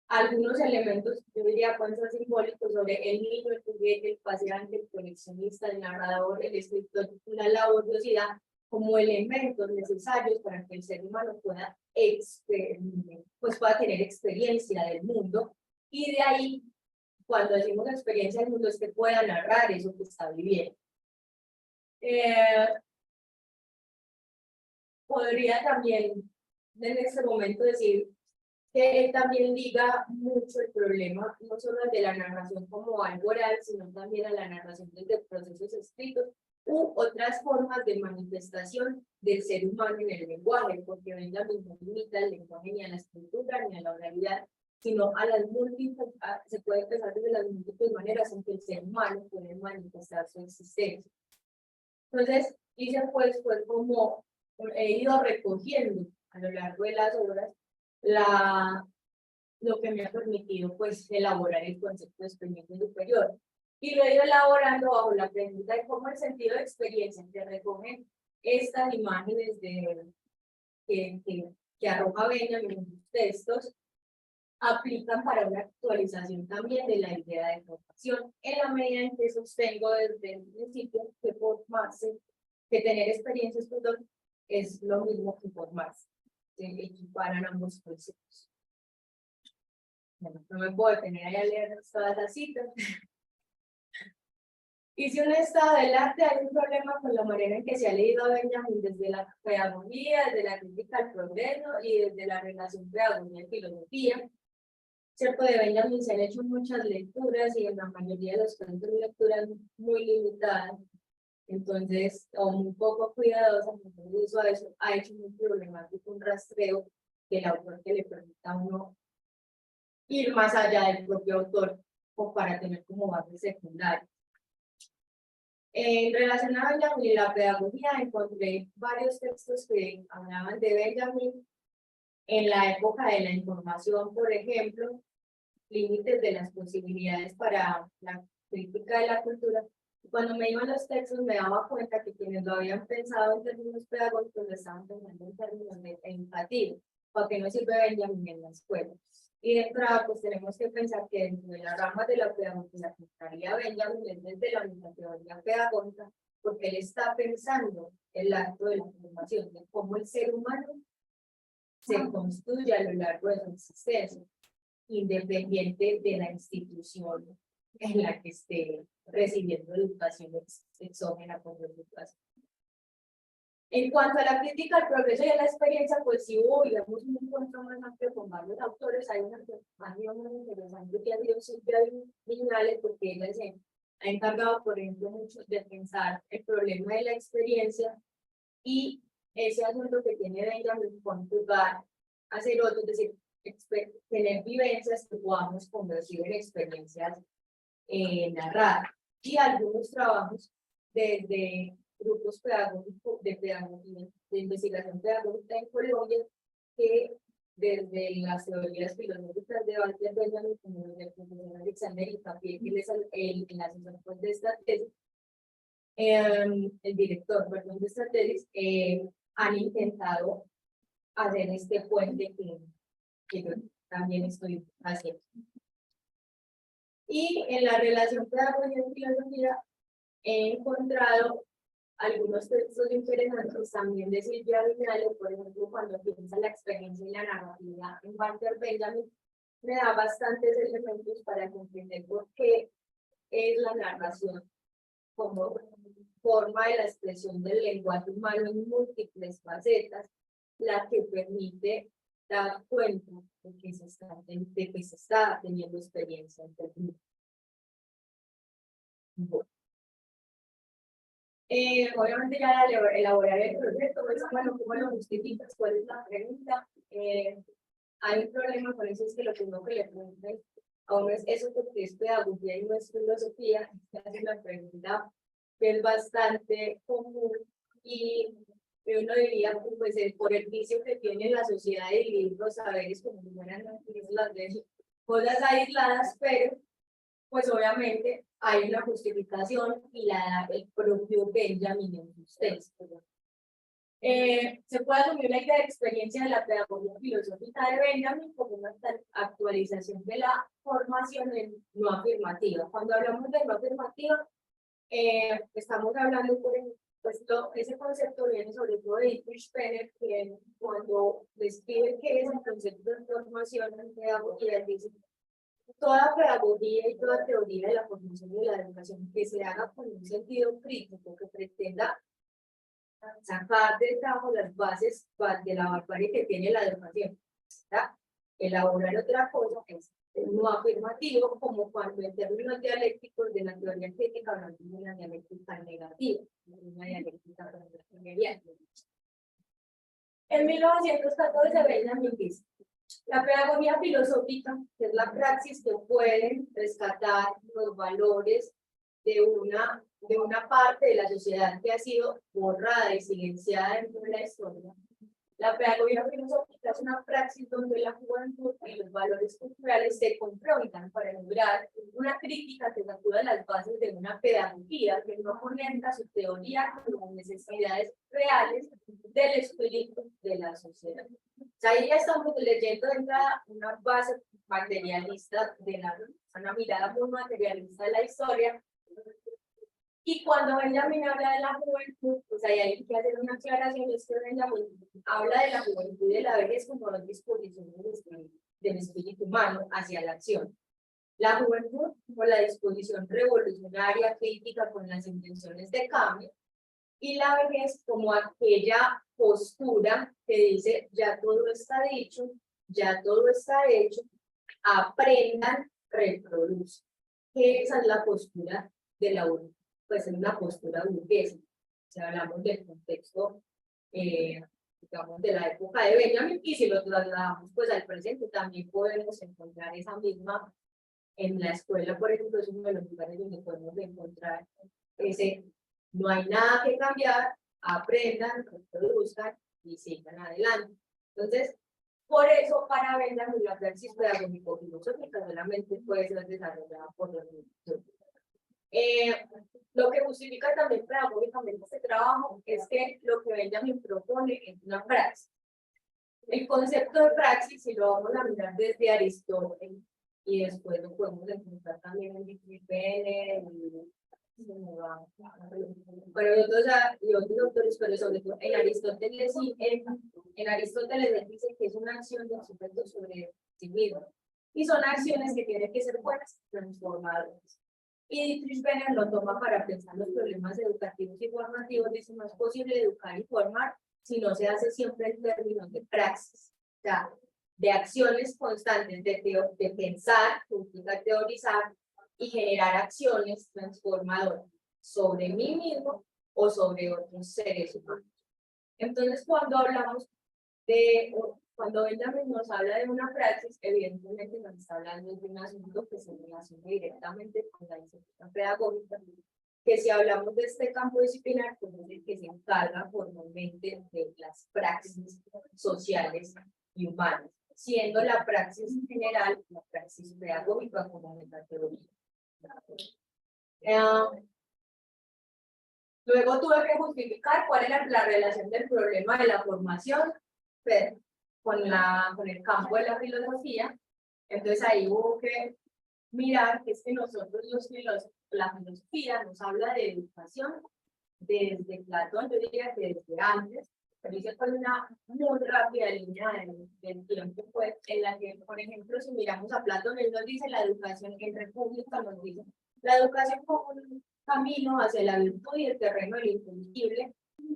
algunos elementos, yo diría, pueden ser simbólicos sobre el niño, el juguete, el paseante, el coleccionista, el narrador, el escritor, la laboriosidad, como elementos necesarios para que el ser humano pueda, pues pueda tener experiencia del mundo, y de ahí, cuando decimos experiencia del mundo, es que pueda narrar eso que está viviendo. Podría también, en este momento, decir que él también liga mucho el problema, no solo de la narración como algo oral, sino también a la narración desde procesos escritos u otras formas de manifestación del ser humano en el lenguaje, porque Benjamin no limita el lenguaje ni a la escritura ni a la oralidad, sino a las múltiples, se puede pensar desde las múltiples maneras en que el ser humano puede manifestar su existencia. Entonces, hice pues como he ido recogiendo a lo largo de las obras lo que me ha permitido pues elaborar el concepto de experiencia superior. Y lo he ido elaborando bajo la pregunta de cómo el sentido de experiencia que recogen estas imágenes que arroja Benjamin en sus textos aplican para una actualización también de la idea de formación, en la medida en que sostengo desde el principio que formarse, que tener experiencias es lo mismo que formarse, se equiparan ambos conceptos. Bueno, no me puedo detener ahí a leer todas las citas. Y si uno está adelante, hay un problema con la manera en que se ha leído a Benjamin desde la pedagogía, desde la crítica al progreso y desde la relación pedagogía y filosofía. Cierto, de Benjamin se han hecho muchas lecturas y en la mayoría de los casos son lecturas muy limitadas, entonces, o muy poco cuidadosas, entonces eso ha hecho muy problemático un rastreo del autor que le permita a uno ir más allá del propio autor o para tener como base secundaria. En relación a Benjamin y la pedagogía, encontré varios textos que hablaban de Benjamin en la época de la información, por ejemplo, límites de las posibilidades para la crítica de la cultura. Cuando me iban los textos me daba cuenta que quienes lo habían pensado en términos pedagógicos lo estaban pensando en términos educativos, para que no sirve Benjamin en la escuela. Y de entrada, pues tenemos que pensar que dentro de las ramas de la pedagogía que estaría Benjamin es desde la teoría pedagógica, porque él está pensando el acto de la formación, de cómo el ser humano se construye a lo largo de su existencia, independiente de la institución en la que esté recibiendo educación exógena por educación. En cuanto a la crítica al progreso y a la experiencia, pues sí hubo, digamos, un encuentro más amplio con varios autores. Hay una que más bien muy interesante que ha sido Silvia Viñales, porque ella ha encargado, por ejemplo, mucho de pensar el problema de la experiencia y ese asunto que tiene Benjamin conjugar, hacer otro, es decir, tener vivencias que podamos convertir en experiencias narradas. Y algunos trabajos desde grupos pedagógicos de pedagogía, de investigación pedagógica en Colombia, que desde las teorías filosóficas de Walter Benjamin, como el profesor Alexander Icapié, que es el asesor pues, de esta tesis, el director, perdón, de esta tesis, han intentado hacer este puente que yo también estoy haciendo. Y en la relación pedagogía y filosofía he encontrado algunos textos interesantes también de Silvia Viñales, por ejemplo, cuando piensa la experiencia y la narrativa en Walter Benjamin, me da bastantes elementos para comprender por qué es la narración como forma de la expresión del lenguaje humano en múltiples facetas, la que permite dar cuenta de que se está teniendo experiencia en el mundo. Bueno. Obviamente ya elaborar el proyecto, pues, bueno, ¿cómo lo justificas? ¿Cuál es la pregunta? Hay un problema con eso, es que lo primero que le preguntan a uno es eso porque es pedagogía y no es filosofía, es una pregunta que es bastante común y uno diría, pues, por el vicio que tiene la sociedad de dividir los saberes como si fueran cosas aisladas, pero pues obviamente hay una justificación y la da el propio Benjamin en sus textos. Se puede asumir la idea de experiencia de la pedagogía filosófica de Benjamin como una actualización de la formación no afirmativa. Cuando hablamos de no afirmativa, estamos hablando, por ejemplo, pues ese concepto viene sobre todo de Dietrich Penner, que cuando describe qué es el concepto de formación en pedagogía, dice toda pedagogía y toda teoría de la formación y de la educación que se haga con un sentido crítico que pretenda sacar del trabajo las bases de la barbarie que tiene la educación. ¿Está? Elaborar otra cosa es no afirmativo, como cuando en términos dialécticos de la teoría crítica hablamos de una dialéctica negativa, una dialéctica mediana. En 1914 Benjamin dice: la pedagogía filosófica, que es la praxis que puede rescatar los valores de una parte de la sociedad que ha sido borrada y silenciada dentro de la historia. La pedagogía filosófica es una praxis donde la juventud y los valores culturales se confrontan para lograr una crítica que sacuda las bases de una pedagogía que no conecta su teoría con las necesidades reales del espíritu de la sociedad. O sea, ahí ya estamos leyendo de entrada una base materialista una mirada muy materialista de la historia. Y cuando Benjamin habla de la juventud, pues ahí hay que hacer una aclaración, es que Benjamin habla de la juventud y de la vejez como dos disposiciones del espíritu humano hacia la acción. La juventud por la disposición revolucionaria, crítica con las intenciones de cambio, y la vejez como aquella postura que dice, ya todo está dicho, ya todo está hecho, aprendan, reproduzcan. Esa es la postura de la juventud. Pues en una postura burguesa. Si hablamos del contexto, digamos, de la época de Benjamin, y si lo trasladamos pues al presente, también podemos encontrar esa misma en la escuela, por ejemplo, es uno de los lugares donde podemos encontrar ese, no hay nada que cambiar, aprendan, reproduzcan y sigan adelante. Entonces, por eso, para Benjamin, la praxis pedagógico-filosófica solamente puede ser desarrollada por los niños. Lo que justifica también pedagógicamente este trabajo es que lo que Benjamin propone es una praxis. El concepto de praxis, si lo vamos a mirar desde Aristóteles, y después lo podemos encontrar también en Dietrich Penner, y otros autores, pero sobre todo en Aristóteles, en Aristóteles él dice que es una acción del sujeto sobre sí mismo. Y son acciones que tienen que ser buenas, transformadoras. Y Dietrich Penner lo toma para pensar los problemas educativos y formativos. Dice, no es posible educar y formar si no se hace siempre en términos de praxis, o sea, de acciones constantes, de pensar, que implica teorizar, y generar acciones transformadoras sobre mí mismo o sobre otros seres humanos. Entonces, cuando Benjamin nos habla de una praxis, evidentemente nos está hablando de un asunto que se relaciona directamente con la disciplina pedagógica, que si hablamos de este campo disciplinar, pues es el que se encarga formalmente de las praxis sociales y humanas, siendo la praxis general la praxis pedagógica como metodología. Luego tuve que justificar cuál era la relación del problema de la formación con el campo de la filosofía. Entonces ahí hubo que mirar que es que nosotros la filosofía nos habla de educación desde Platón, yo diría que desde antes, pero hice con una muy rápida línea del tiempo, pues, en la que, por ejemplo, si miramos a Platón, él nos dice la educación en República, nos dice la educación como un camino hacia la virtud y el terreno del inteligible.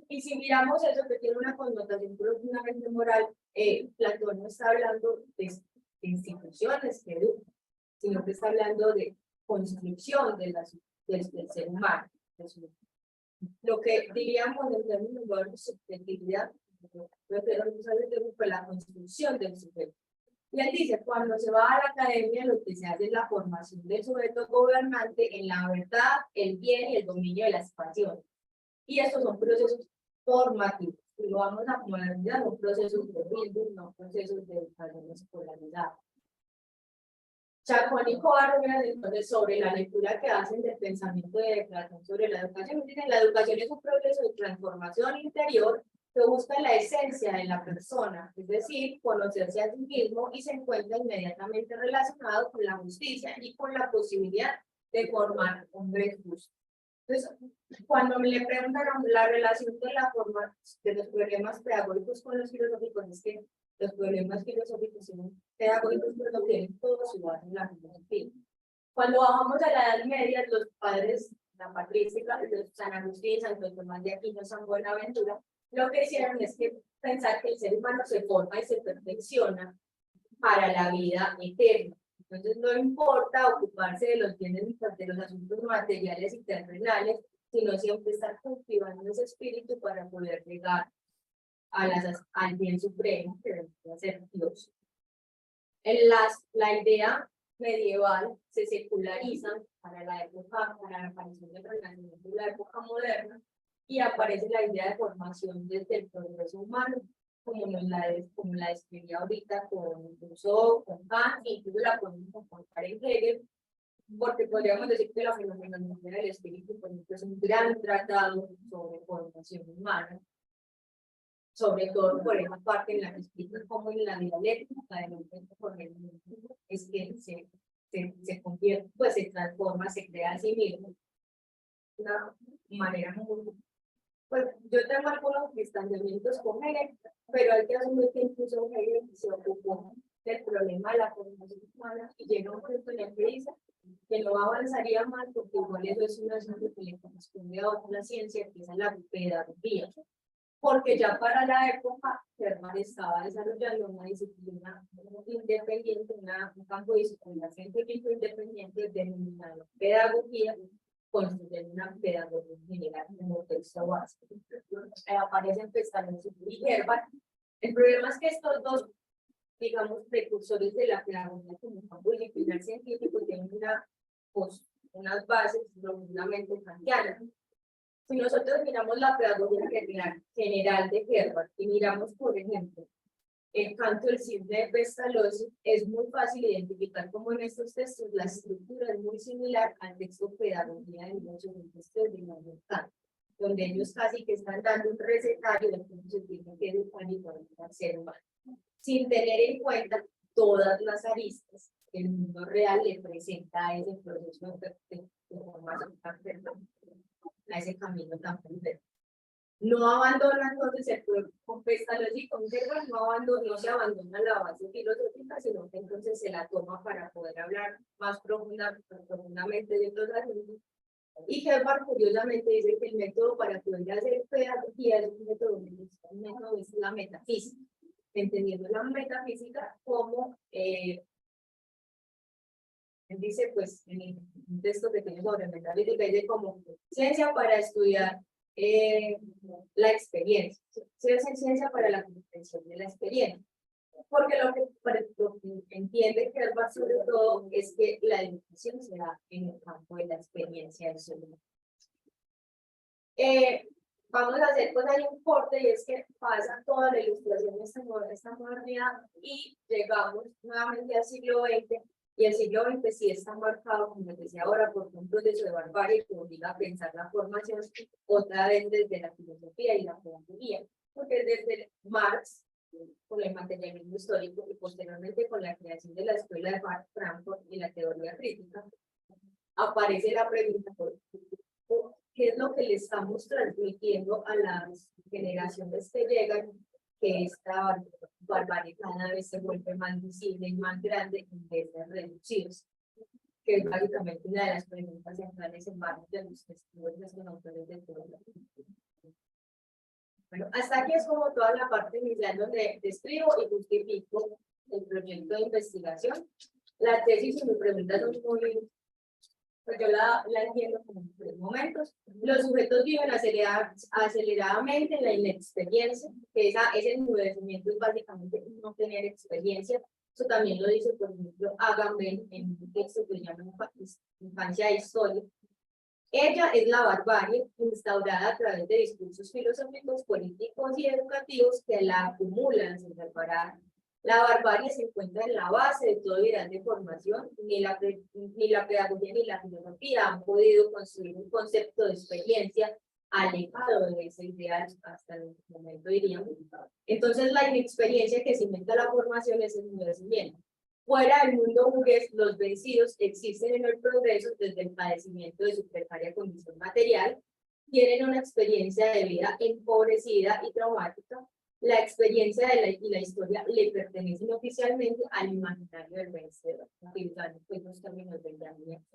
Y si miramos eso que tiene una connotación profundamente moral, Platón no está hablando de instituciones que educan, sino que está hablando de construcción del ser humano. Lo que diríamos en términos de subjetividad, la construcción del sujeto. Y él dice, cuando se va a la academia, lo que se hace es la formación del sujeto gobernante en la verdad, el bien y el dominio de las pasiones. Y estos son procesos formativos. Y lo vamos a modernizar, no procesos de building, no procesos de educación escolarizada. Chacón y Cobar entonces sobre la lectura que hacen del pensamiento de Platón sobre la educación. Dicen, la educación es un proceso de transformación interior que busca la esencia de la persona, es decir, conocerse a sí mismo y se encuentra inmediatamente relacionado con la justicia y con la posibilidad de formar hombres justos. Entonces, cuando me le preguntan la relación de la forma de los problemas pedagógicos con los filosóficos, es que los problemas filosóficos son pedagógicos, pero no tienen todo su base en la filosofía. Cuando bajamos a la Edad Media, los padres, la patrística, San Agustín, Santo Tomás de Aquino, San Buenaventura, lo que hicieron es que pensar que el ser humano se forma y se perfecciona para la vida eterna. Entonces no importa ocuparse de los bienes, de los asuntos materiales y terrenales, sino siempre estar cultivando ese espíritu para poder llegar al bien supremo, que debe ser Dios. La idea medieval se seculariza para la aparición del Renacimiento de la época moderna, y aparece la idea de formación desde el progreso humano, como la describía ahorita con Rousseau, con Kant, e incluso la podemos encontrar en Hegel, porque podríamos decir que la fenomenología del espíritu, por ejemplo, es un gran tratado sobre formación humana, sobre todo por esa parte en la que explica cómo en la dialéctica del momento con el mundo es que se convierte, pues se transforma, se crea a sí mismo. Una manera muy... Pues yo tengo algunos distanciamientos con Hegel, pero hay que asumir que incluso Hegel se ocupó del problema de la formación humana y llega a un punto en el que dice que no avanzaría más porque igual eso es un asunto que le corresponde a otra ciencia, que es la pedagogía. Porque ya para la época, Hermann estaba desarrollando una disciplina independiente, un campo de disciplina científico independiente denominado pedagogía, construyendo una pedagogía general como texto básico. Aparecen Pestañas y Hermann. El problema es que estos dos, digamos, precursores de la pedagogía como campo disciplinar científico tienen unas bases profundamente kantianas. Si nosotros miramos la pedagogía general de Herbart y miramos, por ejemplo, el canto del cisne de Pestalozzi, es muy fácil identificar cómo en estos textos la estructura es muy similar al texto Pedagogía de 1803 de Immanuel Kant, donde ellos casi que están dando un recetario de cómo se tiene que educar y formar al ser humano, sin tener en cuenta todas las aristas que el mundo real le presenta a ese proceso de formación tan perfecto, a ese camino tan perfecto. No abandona entonces el pueblo con Pestalozzi y con Herbart, no se abandona la base filosófica, sino que entonces se la toma para poder hablar más profundamente de otros asuntos. Y Herbart curiosamente dice que el método para poder hacer pedagogía es un método es la metafísica, entendiendo la metafísica como Él dice, pues, en un texto que tiene sobre metalítica, dice como ciencia para estudiar la experiencia, ciencia para la comprensión de la experiencia. Porque lo que entiende que Herbart sobre todo es que la educación se da en el campo de la experiencia del ser humano. Vamos a hacer pues ahí un corte y es que pasa toda la ilustración de esta modernidad y llegamos nuevamente al siglo XX y el siglo XX sí está marcado, como les decía ahora, por un proceso de barbarie que obliga a pensar la formación otra vez desde la filosofía y la pedagogía, porque desde Marx, con el materialismo histórico y posteriormente con la creación de la escuela de Frankfurt y la teoría crítica, aparece la pregunta ¿qué es lo que le estamos transmitiendo a las generaciones que llegan? Que esta barbarie cada vez se vuelve más visible y más grande en vez de reducirse, que es básicamente una de las preguntas centrales en varios de los testigos de los autores del pueblo. Bueno, hasta aquí es como toda la parte inicial donde describo y justifico el proyecto de investigación. La tesis y mi pregunta son muy... Pues yo la entiendo como en 3 momentos. Los sujetos viven aceleradamente en la inexperiencia, que ese enmudecimiento es básicamente no tener experiencia. Eso también lo dice, por ejemplo, Agamben en un texto que se llama Infancia e Historia. Ella es la barbarie instaurada a través de discursos filosóficos, políticos y educativos que la acumulan sin reparar. La barbarie se encuentra en la base de todo ideal de formación, ni la pedagogía ni la filosofía han podido construir un concepto de experiencia alejado de ese ideal hasta el momento, diríamos. Entonces, la inexperiencia que cimenta la formación es el enmudecimiento. Fuera del mundo burgués, los vencidos existen en el progreso desde el padecimiento de su precaria condición material, tienen una experiencia de vida empobrecida y traumática. La experiencia y la historia le pertenecen oficialmente al imaginario del vencedor, utilizando pues los términos del Benjamin.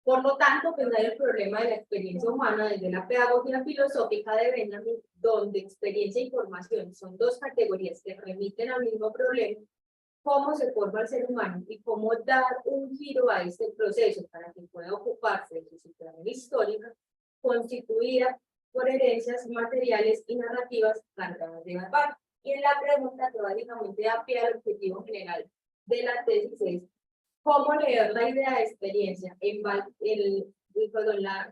Por lo tanto, pensar el problema de la experiencia humana desde la pedagogía filosófica de Benjamin, donde experiencia y formación son 2 categorías que remiten al mismo problema, cómo se forma el ser humano y cómo dar un giro a este proceso para que pueda ocuparse de su situación histórica, constituida por herencias materiales y narrativas cargadas de barbarie. Y en la pregunta que básicamente da pie al objetivo general de la tesis es cómo leer la idea de experiencia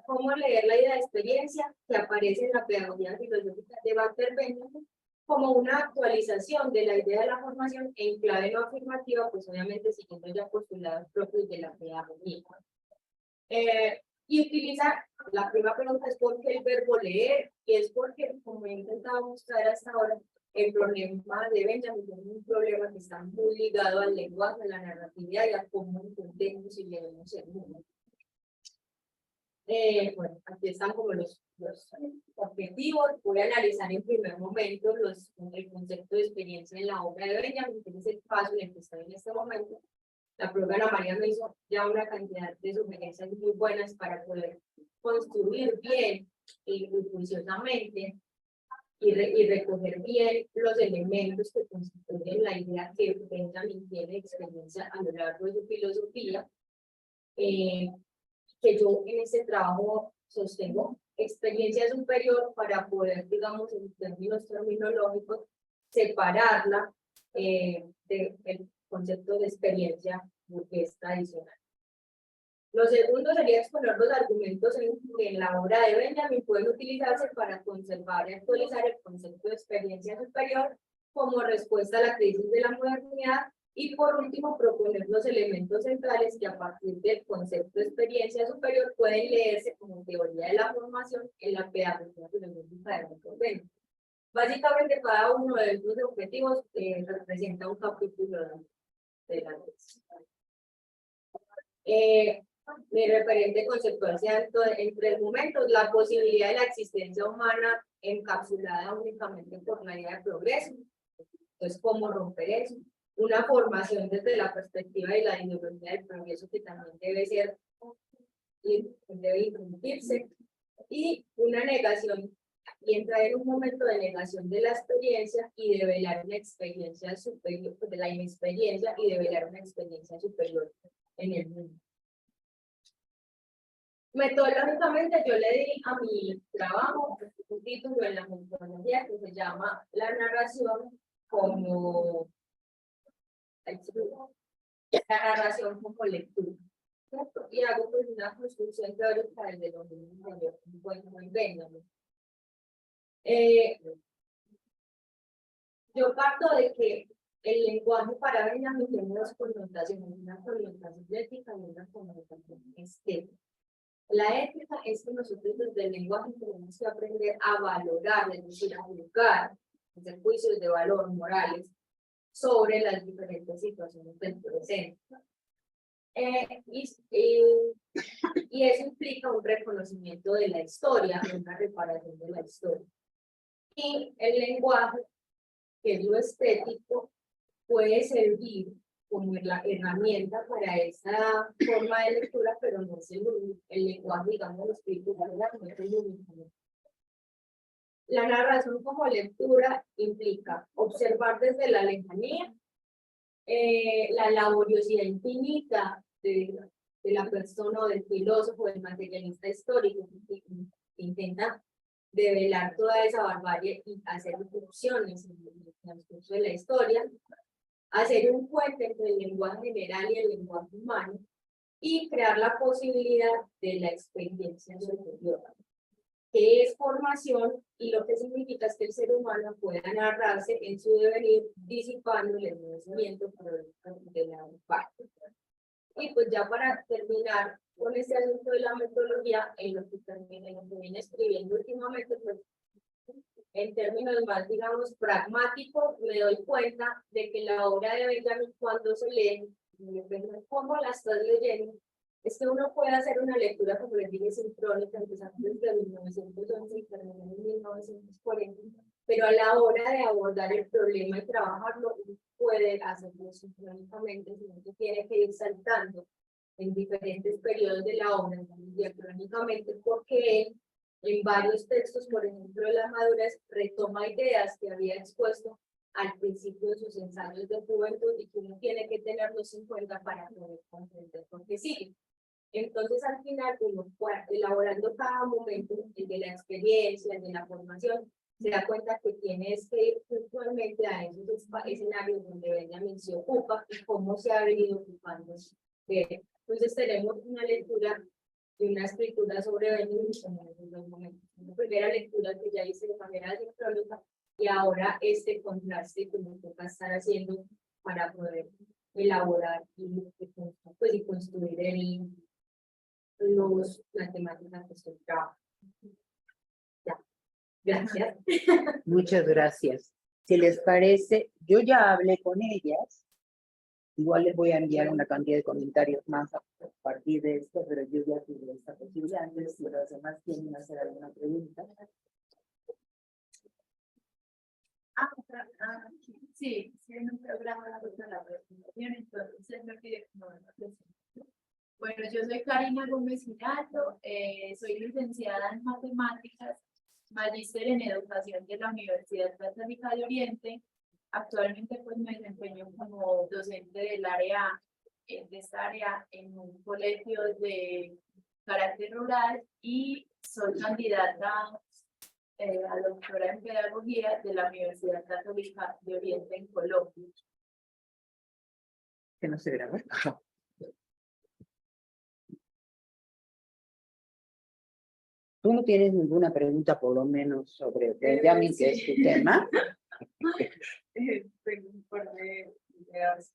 cómo leer la idea de experiencia que aparece en la pedagogía filosófica de Walter Benjamin como una actualización de la idea de la formación en clave no afirmativa, pues obviamente siguiendo ya postulados propios de la pedagogía. Y utiliza, la primera pregunta es por qué el verbo leer, y es porque, como he intentado mostrar hasta ahora, el problema de Benjamin es un problema que está muy ligado al lenguaje, a la narratividad y a cómo entendemos y leemos el mundo. Bueno, aquí están como los objetivos. Voy a analizar en primer momento el concepto de experiencia en la obra de Benjamin, que es el paso en el que estoy en este momento. La profe Ana María me hizo ya una cantidad de sugerencias muy buenas para poder construir bien y juiciosamente y recoger bien los elementos que constituyen la idea que Benjamin tiene experiencia a lo largo de su filosofía, que yo en este trabajo sostengo experiencia superior para poder, digamos, en términos terminológicos, separarla del concepto de experiencia burgués tradicional. Lo segundo sería exponer los argumentos que en la obra de Benjamin pueden utilizarse para conservar y actualizar el concepto de experiencia superior como respuesta a la crisis de la modernidad. Y por último, proponer los elementos centrales que a partir del concepto de experiencia superior pueden leerse como teoría de la formación en la pedagogía filosófica de Walter Benjamin. Básicamente, cada uno de estos objetivos representa un capítulo de la tesis. Mi referente conceptual sea en 3 momentos: la posibilidad de la existencia humana encapsulada únicamente por la idea de progreso. Entonces, ¿cómo romper eso? Una formación desde la perspectiva de la ideología del progreso que también debe interrumpirse, y una negación, y entrar en un momento de negación de la experiencia y develar una experiencia superior, de la inexperiencia y develar una experiencia superior en el mundo. Metodológicamente yo le di a mi trabajo un título en la metodología que se llama La narración como lectura, ¿cierto? Y hago pues una construcción teórica del dominio de Benjamin. Yo parto de que el lenguaje para Benjamin tiene dos connotaciones, una connotación ética y una connotación estética. La ética es que nosotros desde el lenguaje tenemos que aprender a valorar, es decir, a juzgar, hacer juicios de valor morales sobre las diferentes situaciones del presente. Y eso implica un reconocimiento de la historia, una reparación de la historia. Y el lenguaje, que es lo estético, puede servir como la herramienta para esa forma de lectura, pero no es el lenguaje, digamos, el espíritu, no es el único. La narración como lectura implica observar desde la lejanía la laboriosidad infinita de la persona o del filósofo, del materialista histórico, que intenta develar toda esa barbarie y hacer irrupciones en el transcurso de la historia, hacer un puente entre el lenguaje general y el lenguaje humano y crear la posibilidad de la experiencia superior, que es formación, y lo que significa es que el ser humano pueda narrarse en su devenir disipando el conocimiento de la parte. Y pues ya para terminar con este asunto de la metodología, en lo que viene escribiendo últimamente, pues, en términos más, digamos, pragmáticos, me doy cuenta de que la obra de Benjamin, cuando se lee, como la estás leyendo, es que uno puede hacer una lectura, como les dije, sincrónica, empezando desde 1911 y terminando en 1940, pero a la hora de abordar el problema y trabajarlo, puede hacerlo sincrónicamente, sino que tiene que ir saltando en diferentes periodos de la obra, diacrónicamente, porque él, en varios textos, por ejemplo, La madurez, retoma ideas que había expuesto al principio de sus ensayos de juventud y que uno tiene que tenerlos en cuenta para poder comprender por qué sigue. Entonces, al final, uno elaborando cada momento, el de la experiencia, el de la formación, se da cuenta que tienes que ir puntualmente a esos escenarios donde Benjamin se ocupa y cómo se ha venido ocupando. Entonces, tenemos una lectura y una escritura sobre Benjamin en esos dos momentos. La primera lectura que ya hice de manera sincrónica y ahora este contraste que me toca estar haciendo para poder elaborar y construir las temáticas que estoy trabajando. Ya. Gracias. Muchas gracias. Si les parece, yo ya hablé con ellas. Igual les voy a enviar una cantidad de comentarios más a partir de esto, pero yo ya tuve esta posibilidad. Entonces, si los demás quieren hacer alguna pregunta. Sí, en un programa la presentación, entonces me pide como una presentación. Bueno, yo soy Karina Gómez Giraldo, soy licenciada en Matemáticas, magíster en Educación de la Universidad Católica de Oriente. Actualmente pues me desempeño como docente del área, de esta área en un colegio de carácter rural y soy candidata a doctora en Pedagogía de la Universidad Católica de Oriente en Colombia. Que no se graba. ¿Tú no tienes ninguna pregunta, por lo menos, sobre Benjamin, que es tu tema? Tengo un par de ideas.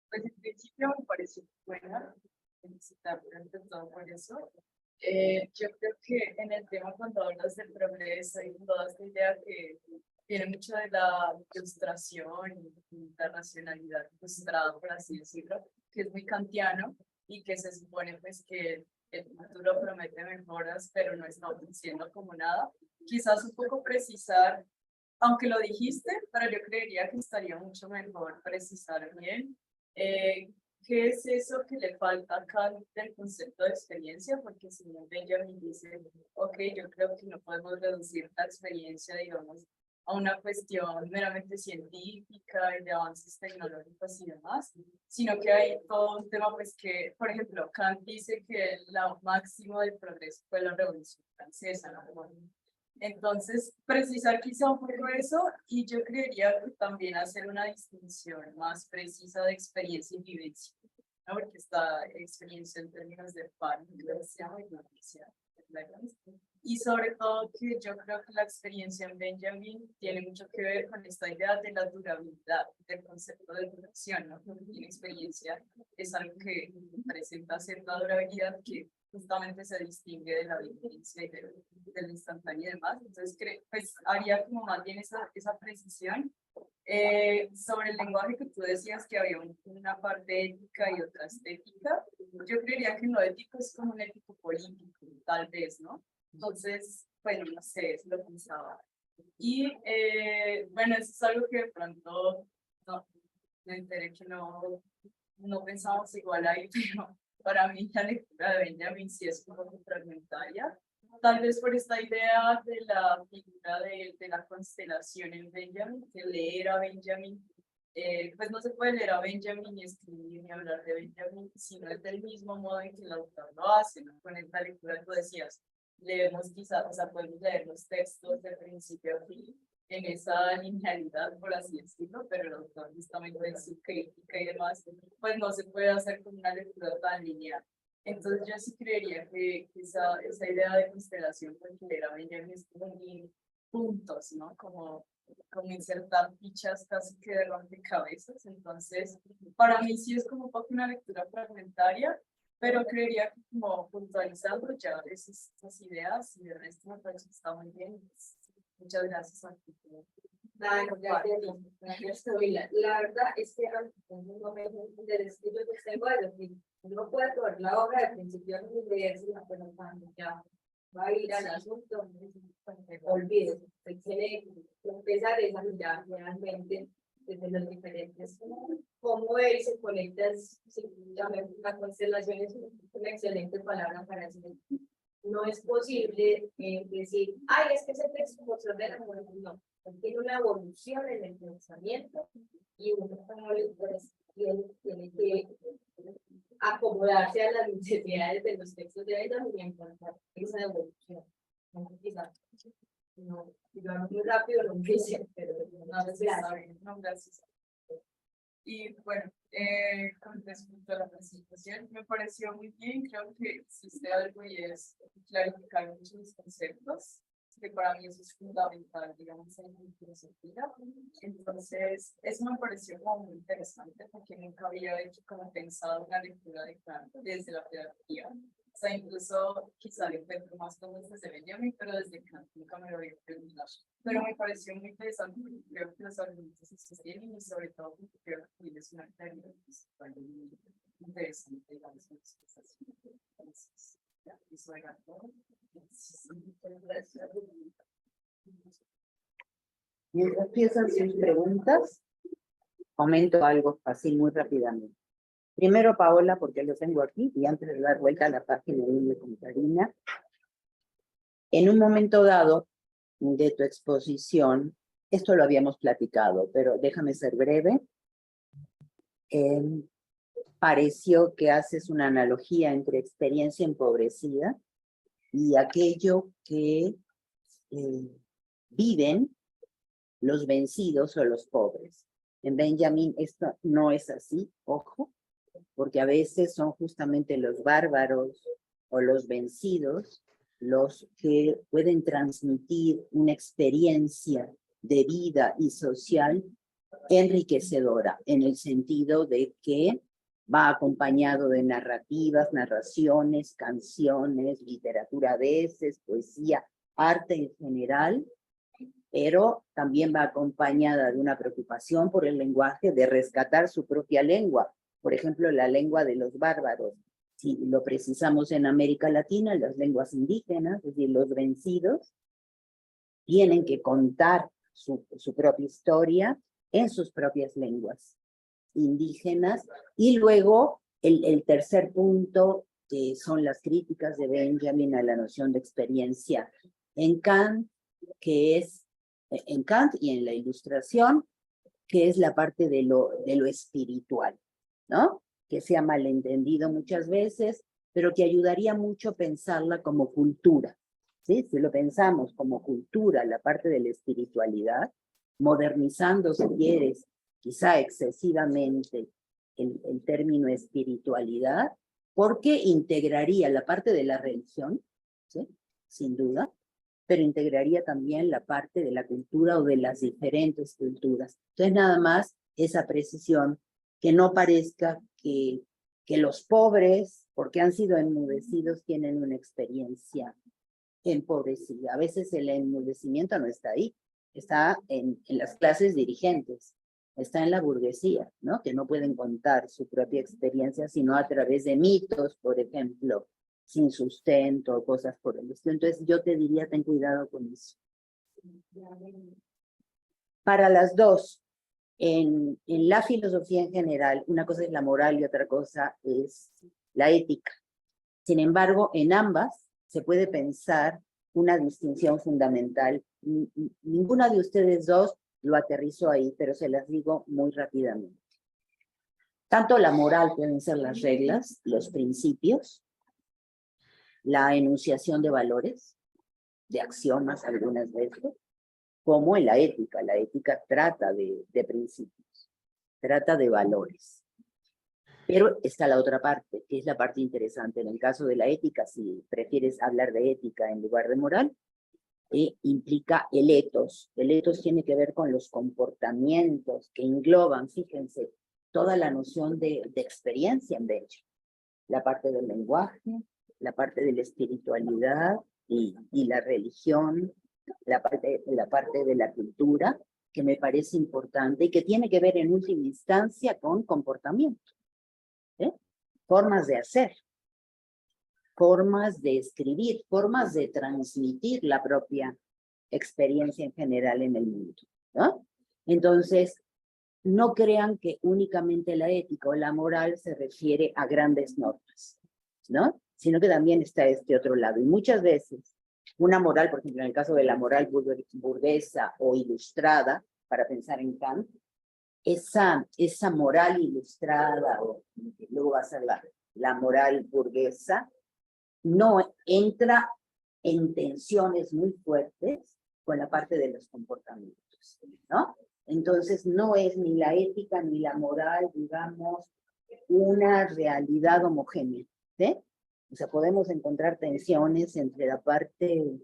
Pues en principio me pareció buena, felicitar por empezar por eso. Yo creo que en el tema cuando hablas del progreso y toda esta idea que tiene mucho de la frustración y la racionalidad frustrada, por así decirlo, que es muy kantiano y que se supone pues que el futuro promete mejoras, pero no está ofreciendo como nada. Quizás un poco precisar, aunque lo dijiste, pero yo creería que estaría mucho mejor precisar bien qué es eso que le falta acá del concepto de experiencia, porque si no Benjamin dice, ok, yo creo que no podemos reducir la experiencia, digamos, a una cuestión meramente científica y de avances tecnológicos y demás, sino que hay todo un tema, pues que, por ejemplo, Kant dice que la máximo del progreso fue la Revolución Francesa, ¿no? Entonces, precisar quizá un poco eso, y yo creería que también hacer una distinción más precisa de experiencia y vivencia, ¿no? Porque esta experiencia en términos de par, y sobre todo que yo creo que la experiencia en Benjamin tiene mucho que ver con esta idea de la durabilidad, del concepto de duración, ¿no? Porque la experiencia es algo que presenta cierta durabilidad que justamente se distingue de la vivencia y del instantáneo y demás. Entonces, pues haría como más bien esa precisión. Sobre el lenguaje que tú decías que había una parte ética y otra estética, yo creería que lo ético es como un ético político, tal vez, ¿no? Entonces, bueno, no sé, es lo pensaba. Y bueno, eso es algo que de pronto no, me enteré que no pensamos igual ahí, pero para mí la lectura de Benjamin sí es un poco fragmentaria. Tal vez por esta idea de la figura de la constelación en Benjamin, que leer a Benjamin, pues no se puede leer a Benjamin y escribir ni hablar de Benjamin, sino es del mismo modo en que el autor lo hace, ¿no? Con esta lectura tú decías, leemos quizás, o sea, podemos leer los textos de principio a fin, en esa linealidad, por así decirlo, pero el autor justamente en su crítica y demás, pues no se puede hacer con una lectura tan lineal. Entonces yo sí creería que esa idea de constelación, porque leer a Benjamin es como unir puntos, ¿no? Como insertar fichas casi que de rompecabezas. Entonces, para mí sí es como un poco una lectura fragmentaria, pero creería que como puntualizando ya esas ideas y el resto me parece que está muy bien. Muchas gracias a ti. Claro, gracias, Camila. La verdad es que no me interesa, yo tengo de decir, uno puede tomar la obra de principio a fin y leérsela, pero cuando ya va a ir al asunto, olvídese, usted tiene que empezar a mirar realmente desde los diferentes, cómo él se conecta, la constelación es una excelente palabra para decir. No es posible decir, ay, es que ese texto de la mujer, no, tiene una evolución en el pensamiento y uno como lectores tiene que acomodarse a las necesidades de los textos de ella y encontrar esa evolución. Quizás no, yo hablo muy rápido, no me dice, pero No, gracias. Y bueno, con respecto a la presentación, me pareció muy bien, creo que existe algo y es clarificar muchos conceptos, que para mí eso es fundamental, digamos, en mi filosofía. Entonces, eso me pareció como muy interesante, porque nunca había hecho como pensado una lectura de Kant desde la pedagogía. O sea, incluso quizá lo encuentro más como desde Benjamin, pero desde Kant nunca me lo había preguntado. Pero me pareció muy interesante porque creo que los argumentos se sostienen y sobre todo porque creo que es una claridad muy interesante, digamos, en las cosas. Entonces, ya, eso era todo. Muchas gracias. Mientras empiezan sus preguntas, comento algo así muy rápidamente. Primero, Paola, porque lo tengo aquí, y antes de dar vuelta a la página con Karina. En un momento dado de tu exposición, esto lo habíamos platicado, pero déjame ser breve. Pareció que haces una analogía entre experiencia empobrecida y aquello que viven los vencidos o los pobres. En Benjamin esto no es así, ojo, porque a veces son justamente los bárbaros o los vencidos los que pueden transmitir una experiencia de vida y social enriquecedora, en el sentido de que va acompañado de narrativas, narraciones, canciones, literatura a veces, poesía, arte en general, pero también va acompañada de una preocupación por el lenguaje, de rescatar su propia lengua, por ejemplo, la lengua de los bárbaros. Si lo precisamos en América Latina, las lenguas indígenas, es decir, los vencidos, tienen que contar su propia historia en sus propias lenguas indígenas. Y luego, el tercer punto, que son las críticas de Benjamin a la noción de experiencia en Kant, que es en Kant y en la Ilustración, que es la parte de lo espiritual, ¿no? Que se ha malentendido muchas veces, pero que ayudaría mucho a pensarla como cultura, ¿sí? Si lo pensamos como cultura, la parte de la espiritualidad, modernizando, si quieres, quizá excesivamente el término espiritualidad, porque integraría la parte de la religión, ¿sí? Sin duda, pero integraría también la parte de la cultura o de las diferentes culturas. Entonces, nada más esa precisión, que no parezca que los pobres, porque han sido enmudecidos, tienen una experiencia empobrecida. A veces el enmudecimiento no está ahí, está en las clases dirigentes, está en la burguesía, ¿no? Que no pueden contar su propia experiencia, sino a través de mitos, por ejemplo, sin sustento, cosas por el estilo. Entonces yo te diría, ten cuidado con eso. Para las dos, en la filosofía en general, una cosa es la moral y otra cosa es la ética. Sin embargo, en ambas se puede pensar una distinción fundamental. Ninguna de ustedes dos lo aterrizó ahí, pero se las digo muy rápidamente. Tanto la moral pueden ser las reglas, los principios, la enunciación de valores, de axiomas algunas veces, como en la ética. La ética trata de principios, trata de valores. Pero está la otra parte, que es la parte interesante. En el caso de la ética, si prefieres hablar de ética en lugar de moral, implica el ethos. El ethos tiene que ver con los comportamientos que engloban, fíjense, toda la noción de experiencia, de hecho. La parte del lenguaje, la parte de la espiritualidad y la religión, la parte de la cultura, que me parece importante y que tiene que ver en última instancia con comportamiento. Formas de hacer, formas de escribir, formas de transmitir la propia experiencia en general en el mundo, ¿no? Entonces, no crean que únicamente la ética o la moral se refiere a grandes normas, ¿no? Sino que también está este otro lado. Y muchas veces, una moral, por ejemplo, en el caso de la moral burguesa o ilustrada, para pensar en Kant, esa moral ilustrada, o luego va a ser la moral burguesa, no entra en tensiones muy fuertes con la parte de los comportamientos, ¿no? Entonces no es ni la ética ni la moral, digamos, una realidad homogénea, ¿sí? O sea, podemos encontrar tensiones entre la parte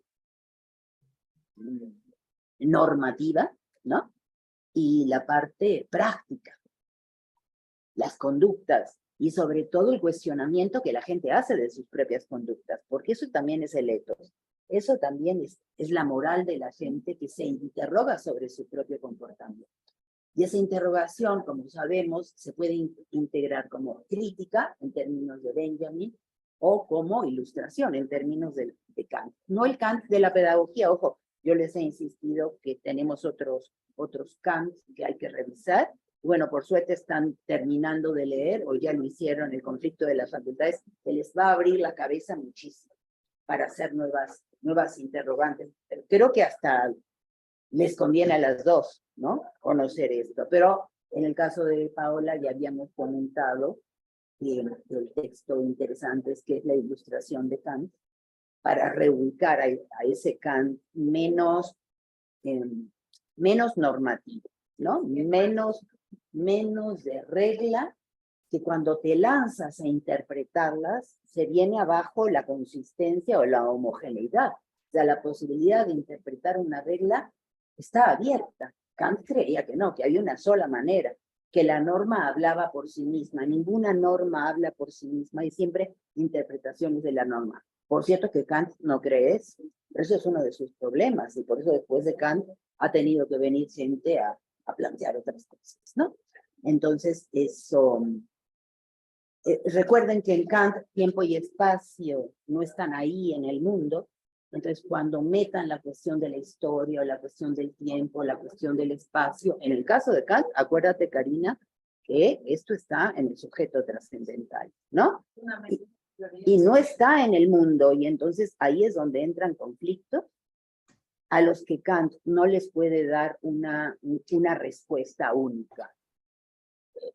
normativa, ¿no? Y la parte práctica, las conductas, y sobre todo el cuestionamiento que la gente hace de sus propias conductas, porque eso también es el ethos. Eso también es la moral de la gente que se interroga sobre su propio comportamiento. Y esa interrogación, como sabemos, se puede integrar como crítica, en términos de Benjamin, o como ilustración, en términos de Kant. No el Kant de la pedagogía, ojo, yo les he insistido que tenemos otros Kant que hay que revisar. Bueno, por suerte están terminando de leer, o ya lo hicieron, El conflicto de las facultades, que les va a abrir la cabeza muchísimo para hacer nuevas interrogantes. Pero creo que hasta les conviene a las dos, ¿no? Conocer esto. Pero en el caso de Paola ya habíamos comentado el texto interesante es que es la ilustración de Kant, para reubicar a ese Kant menos normativo, ¿no? Menos de regla, que cuando te lanzas a interpretarlas, se viene abajo la consistencia o la homogeneidad. O sea, la posibilidad de interpretar una regla está abierta. Kant creía que no, que había una sola manera, que la norma hablaba por sí misma. Ninguna norma habla por sí misma, y siempre interpretaciones de la norma. Por cierto que Kant no cree eso. Eso es uno de sus problemas, y por eso después de Kant ha tenido que venir gente a plantear otras cosas, ¿no? Entonces, eso... recuerden que en Kant tiempo y espacio no están ahí en el mundo. Entonces, cuando metan la cuestión de la historia, o la cuestión del tiempo, la cuestión del espacio, en el caso de Kant, acuérdate, Karina, que esto está en el sujeto trascendental, ¿no? Y no está en el mundo, y entonces ahí es donde entran conflictos a los que Kant no les puede dar una respuesta única.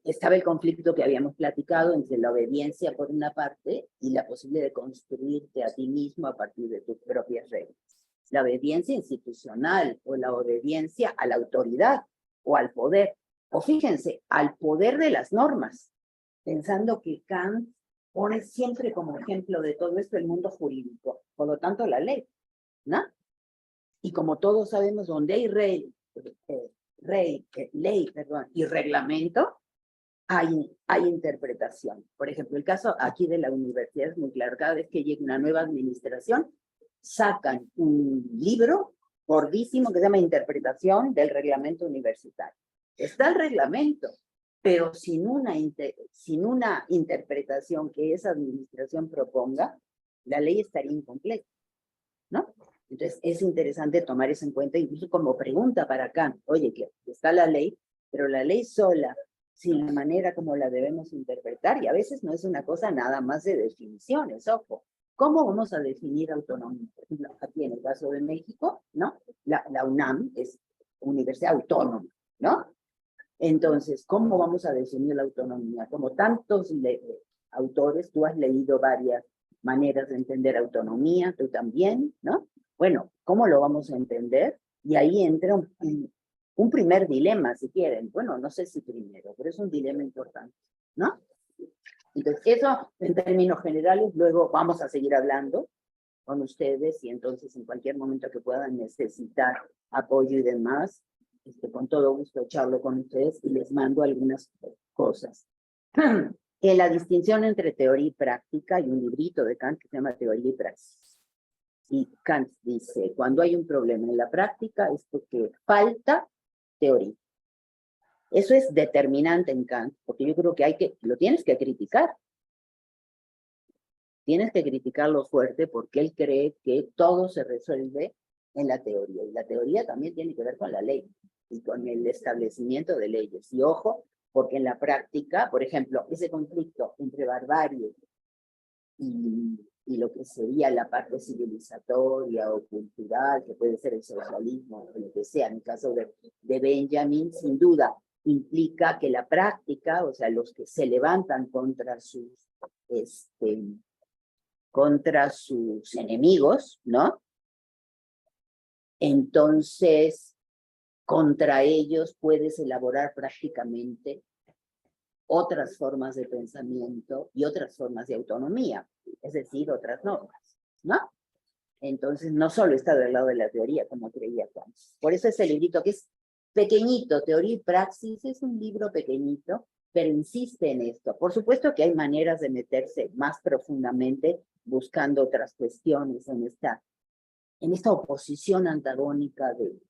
Estaba el conflicto que habíamos platicado entre la obediencia por una parte y la posibilidad de construirte a ti mismo a partir de tus propias reglas. La obediencia institucional o la obediencia a la autoridad o al poder. O fíjense, al poder de las normas, pensando que Kant pone siempre como ejemplo de todo esto el mundo jurídico, por lo tanto la ley, ¿no? Y como todos sabemos, donde hay ley, y reglamento, hay interpretación. Por ejemplo, el caso aquí de la universidad es muy claro. Cada vez que llega una nueva administración, sacan un libro gordísimo que se llama Interpretación del Reglamento Universitario. Está el reglamento, pero sin una interpretación que esa administración proponga, la ley estaría incompleta, ¿no? Entonces, es interesante tomar eso en cuenta, incluso como pregunta para Kant. Oye, que está la ley, pero la ley sola, sin la manera como la debemos interpretar, y a veces no es una cosa nada más de definiciones, ojo. ¿Cómo vamos a definir autonomía? Por ejemplo, aquí en el caso de México, ¿no? La UNAM es universidad autónoma, ¿no? Entonces, ¿cómo vamos a definir la autonomía? Como tantos autores, tú has leído varias maneras de entender autonomía, tú también, ¿no? Bueno, ¿cómo lo vamos a entender? Y ahí entra un primer dilema, si quieren. Bueno, no sé si primero, pero es un dilema importante, ¿no? Entonces, eso en términos generales, luego vamos a seguir hablando con ustedes y entonces en cualquier momento que puedan necesitar apoyo y demás, con todo gusto charlo con ustedes y les mando algunas cosas. En la distinción entre teoría y práctica, hay un librito de Kant que se llama Teoría y Praxis. Y Kant dice, cuando hay un problema en la práctica es porque falta teoría. Eso es determinante en Kant, porque yo creo que lo tienes que criticar. Tienes que criticarlo fuerte porque él cree que todo se resuelve en la teoría. Y la teoría también tiene que ver con la ley y con el establecimiento de leyes. Y ojo, porque en la práctica, por ejemplo, ese conflicto entre barbarie y lo que sería la parte civilizatoria o cultural, que puede ser el socialismo o lo que sea, en el caso de Benjamin, sin duda, implica que la práctica, o sea, los que se levantan contra sus enemigos, ¿no? Entonces, contra ellos puedes elaborar prácticamente otras formas de pensamiento y otras formas de autonomía, es decir, otras normas, ¿no? Entonces, no solo está del lado de la teoría, como creía Kant. Por eso ese librito que es pequeñito, Teoría y Praxis, es un libro pequeñito, pero insiste en esto. Por supuesto que hay maneras de meterse más profundamente buscando otras cuestiones en esta oposición antagónica de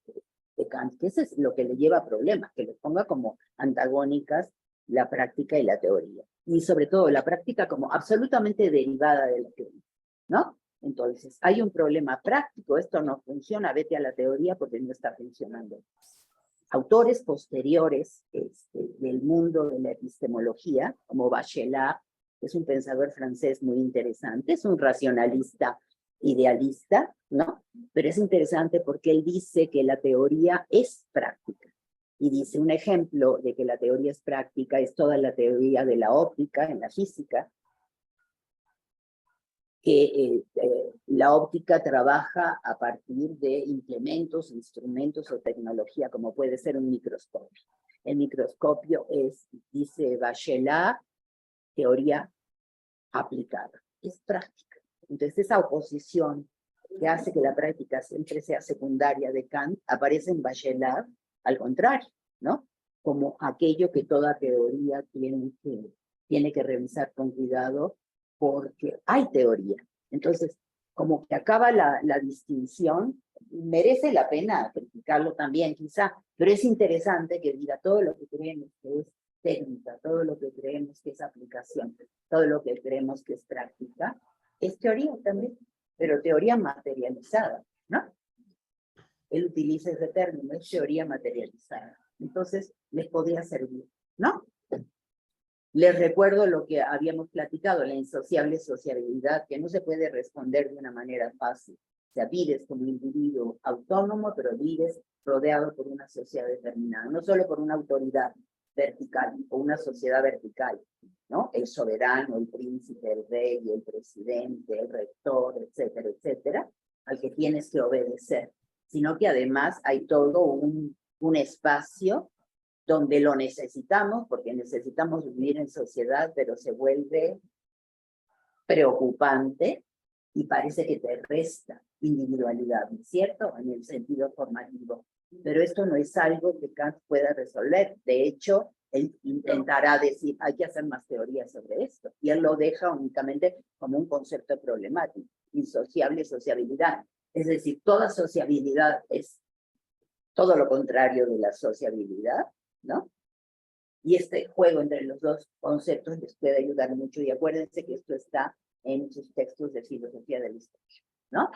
Kant, que eso es lo que le lleva a problemas, que les ponga como antagónicas la práctica y la teoría. Y sobre todo la práctica como absolutamente derivada de la teoría, ¿no? Entonces, hay un problema práctico, esto no funciona, vete a la teoría porque no está funcionando. Autores posteriores del mundo de la epistemología, como Bachelard, que es un pensador francés muy interesante, es un racionalista idealista, ¿no? Pero es interesante porque él dice que la teoría es práctica. Y dice, un ejemplo de que la teoría es práctica es toda la teoría de la óptica en la física, que la óptica trabaja a partir de implementos, instrumentos o tecnología, como puede ser un microscopio. El microscopio es, dice Bachelard, teoría aplicada, es práctica. Entonces esa oposición que hace que la práctica siempre sea secundaria de Kant aparece en Bachelard, al contrario, ¿no? Como aquello que toda teoría tiene que revisar con cuidado porque hay teoría. Entonces, como que acaba la distinción, merece la pena criticarlo también quizá, pero es interesante que diga todo lo que creemos que es técnica, todo lo que creemos que es aplicación, todo lo que creemos que es práctica, es teoría también, pero teoría materializada, ¿no? Él utiliza ese término, es teoría materializada. Entonces, les podría servir, ¿no? Les recuerdo lo que habíamos platicado, la insociable sociabilidad, que no se puede responder de una manera fácil. O sea, vives como individuo autónomo, pero vives rodeado por una sociedad determinada, no solo por una autoridad vertical o una sociedad vertical, ¿no? El soberano, el príncipe, el rey, el presidente, el rector, etcétera, etcétera, al que tienes que obedecer, sino que además hay todo un espacio donde lo necesitamos, porque necesitamos vivir en sociedad, pero se vuelve preocupante y parece que te resta individualidad, ¿no es cierto? En el sentido formativo. Pero esto no es algo que Kant pueda resolver. De hecho, él intentará decir, hay que hacer más teorías sobre esto. Y él lo deja únicamente como un concepto problemático, insociable sociabilidad. Es decir, toda sociabilidad es todo lo contrario de la sociabilidad, ¿no? Y este juego entre los dos conceptos les puede ayudar mucho. Y acuérdense que esto está en sus textos de filosofía de la historia, ¿no?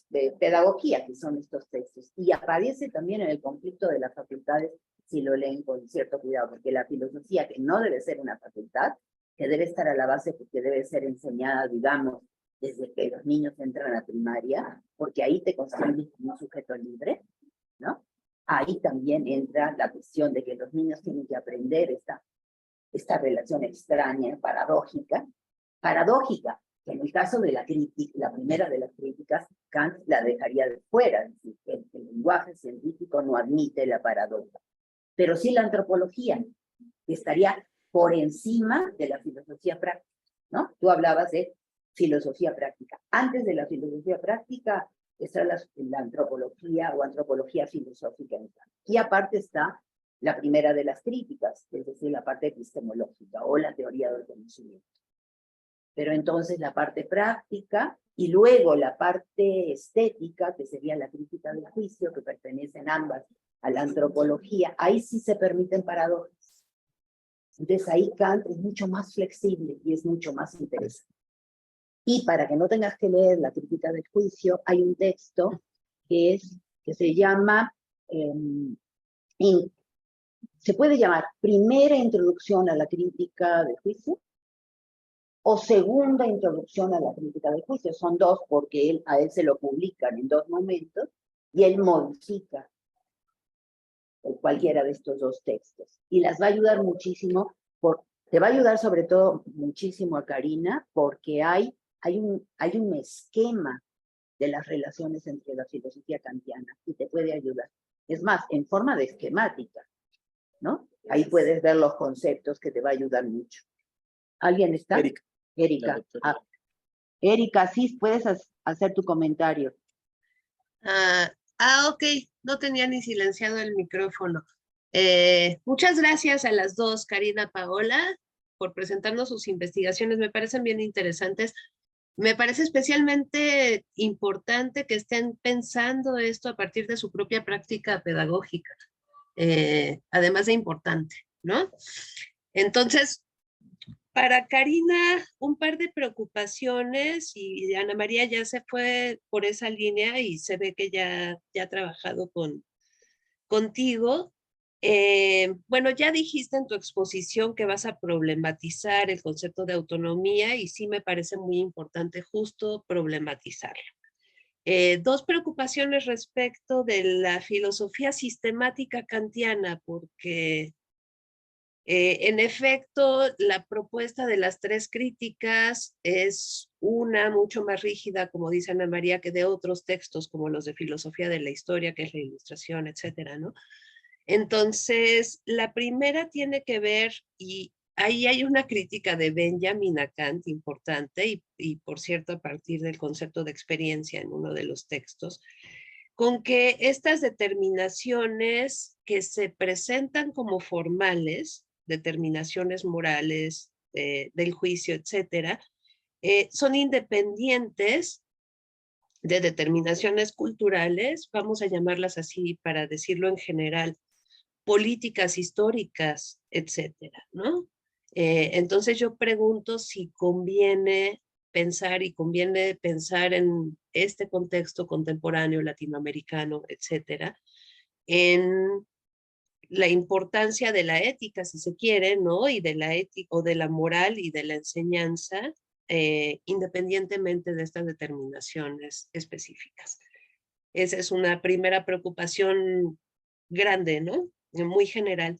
De pedagogía, que son estos textos. Y aparece también en el conflicto de las facultades, si lo leen con cierto cuidado, porque la filosofía, que no debe ser una facultad, que debe estar a la base porque debe ser enseñada, digamos, desde que los niños entran a primaria, porque ahí te construyes como un sujeto libre, ¿no? Ahí también entra la cuestión de que los niños tienen que aprender esta relación extraña, paradójica, que en el caso de la crítica, la primera de las críticas, Kant la dejaría de fuera, es decir, el lenguaje científico no admite la paradoja, pero sí la antropología, que estaría por encima de la filosofía práctica, ¿no? Tú hablabas de filosofía práctica. Antes de la filosofía práctica está la antropología o antropología filosófica. Y aparte está la primera de las críticas, es decir, la parte epistemológica o la teoría del conocimiento. Pero entonces la parte práctica y luego la parte estética, que sería la crítica del juicio, que pertenecen ambas a la antropología, ahí sí se permiten paradojas. Entonces ahí Kant es mucho más flexible y es mucho más interesante. Y para que no tengas que leer la crítica del juicio, hay un texto que se llama, se puede llamar Primera Introducción a la Crítica del Juicio, o Segunda Introducción a la Crítica del Juicio. Son dos porque a él se lo publican en dos momentos y él modifica cualquiera de estos dos textos. Y las va a ayudar muchísimo, te va a ayudar sobre todo muchísimo a Karina, porque hay un esquema de las relaciones entre la filosofía kantiana y te puede ayudar. Es más, en forma de esquemática, ¿no? Ahí puedes ver los conceptos que te va a ayudar mucho. ¿Alguien está? Erika. Erika, sí, puedes hacer tu comentario. Ok, no tenía ni silenciado el micrófono. Muchas gracias a las dos, Karina, Paola, por presentarnos sus investigaciones. Me parecen bien interesantes. Me parece especialmente importante que estén pensando esto a partir de su propia práctica pedagógica, además de importante, ¿no? Entonces, para Karina, un par de preocupaciones, y Ana María ya se fue por esa línea y se ve que ya ha trabajado contigo. Bueno, ya dijiste en tu exposición que vas a problematizar el concepto de autonomía y sí me parece muy importante justo problematizarlo. Dos preocupaciones respecto de la filosofía sistemática kantiana, porque en efecto, la propuesta de las tres críticas es una mucho más rígida, como dice Ana María, que de otros textos, como los de filosofía de la historia, que es la Ilustración, etcétera, ¿no? Entonces, la primera tiene que ver, y ahí hay una crítica de Benjamin a Kant importante, y por cierto, a partir del concepto de experiencia en uno de los textos, con que estas determinaciones que se presentan como formales, determinaciones morales del juicio, etcétera, son independientes de determinaciones culturales, vamos a llamarlas así para decirlo en general, políticas históricas, etcétera, ¿no? Entonces yo pregunto si conviene pensar en este contexto contemporáneo latinoamericano, etcétera, en la importancia de la ética, si se quiere, ¿no? Y de la ética o de la moral y de la enseñanza independientemente de estas determinaciones específicas. Esa es una primera preocupación grande, ¿no? Muy general.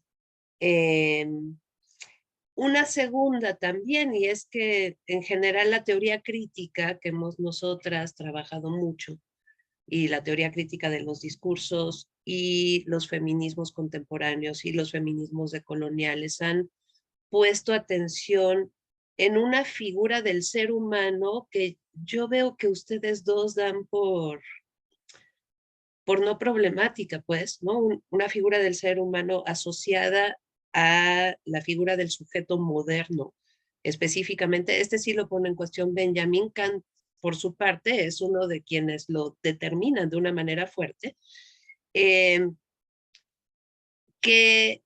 Una segunda también, y es que en general la teoría crítica que hemos nosotras trabajado mucho, y la teoría crítica de los discursos y los feminismos contemporáneos y los feminismos decoloniales han puesto atención en una figura del ser humano que yo veo que ustedes dos dan por no problemática, pues, ¿no? Una figura del ser humano asociada a la figura del sujeto moderno. Específicamente, este sí lo pone en cuestión Benjamin Kant, por su parte, es uno de quienes lo determinan de una manera fuerte, que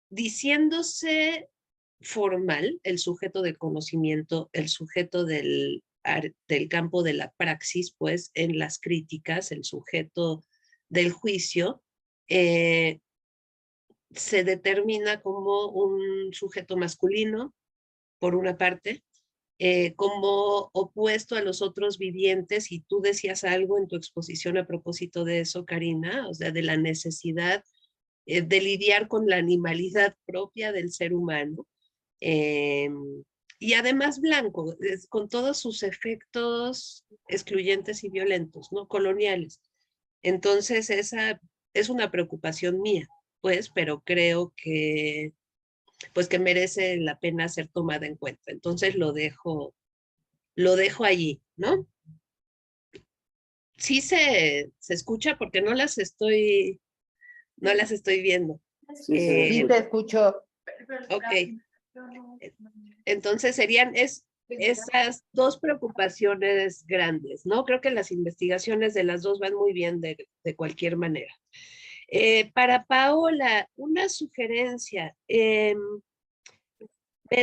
diciéndose formal, el sujeto del conocimiento, el sujeto del campo de la praxis, pues en las críticas, el sujeto del juicio, se determina como un sujeto masculino, por una parte, como opuesto a los otros vivientes, y tú decías algo en tu exposición a propósito de eso, Karina, o sea, de la necesidad de lidiar con la animalidad propia del ser humano, y además blanco, con todos sus efectos excluyentes y violentos, ¿no? Coloniales. Entonces, esa es una preocupación mía, pues, pero creo que, pues, que merece la pena ser tomada en cuenta. Entonces, lo dejo allí, ¿no? Sí se escucha porque no las estoy viendo. Sí, sí te escucho. Ok. Entonces serían esas dos preocupaciones grandes, ¿no? Creo que las investigaciones de las dos van muy bien de cualquier manera. Para Paola, una sugerencia. Me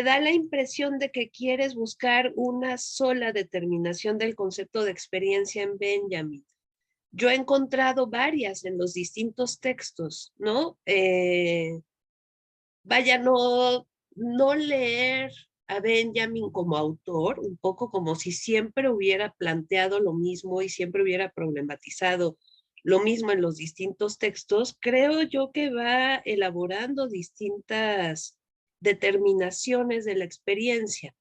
da la impresión de que quieres buscar una sola determinación del concepto de experiencia en Benjamin. Yo he encontrado varias en los distintos textos, ¿no? Vaya, no leer a Benjamin como autor, un poco como si siempre hubiera planteado lo mismo y siempre hubiera problematizado lo mismo en los distintos textos, creo yo que va elaborando distintas determinaciones de la experiencia.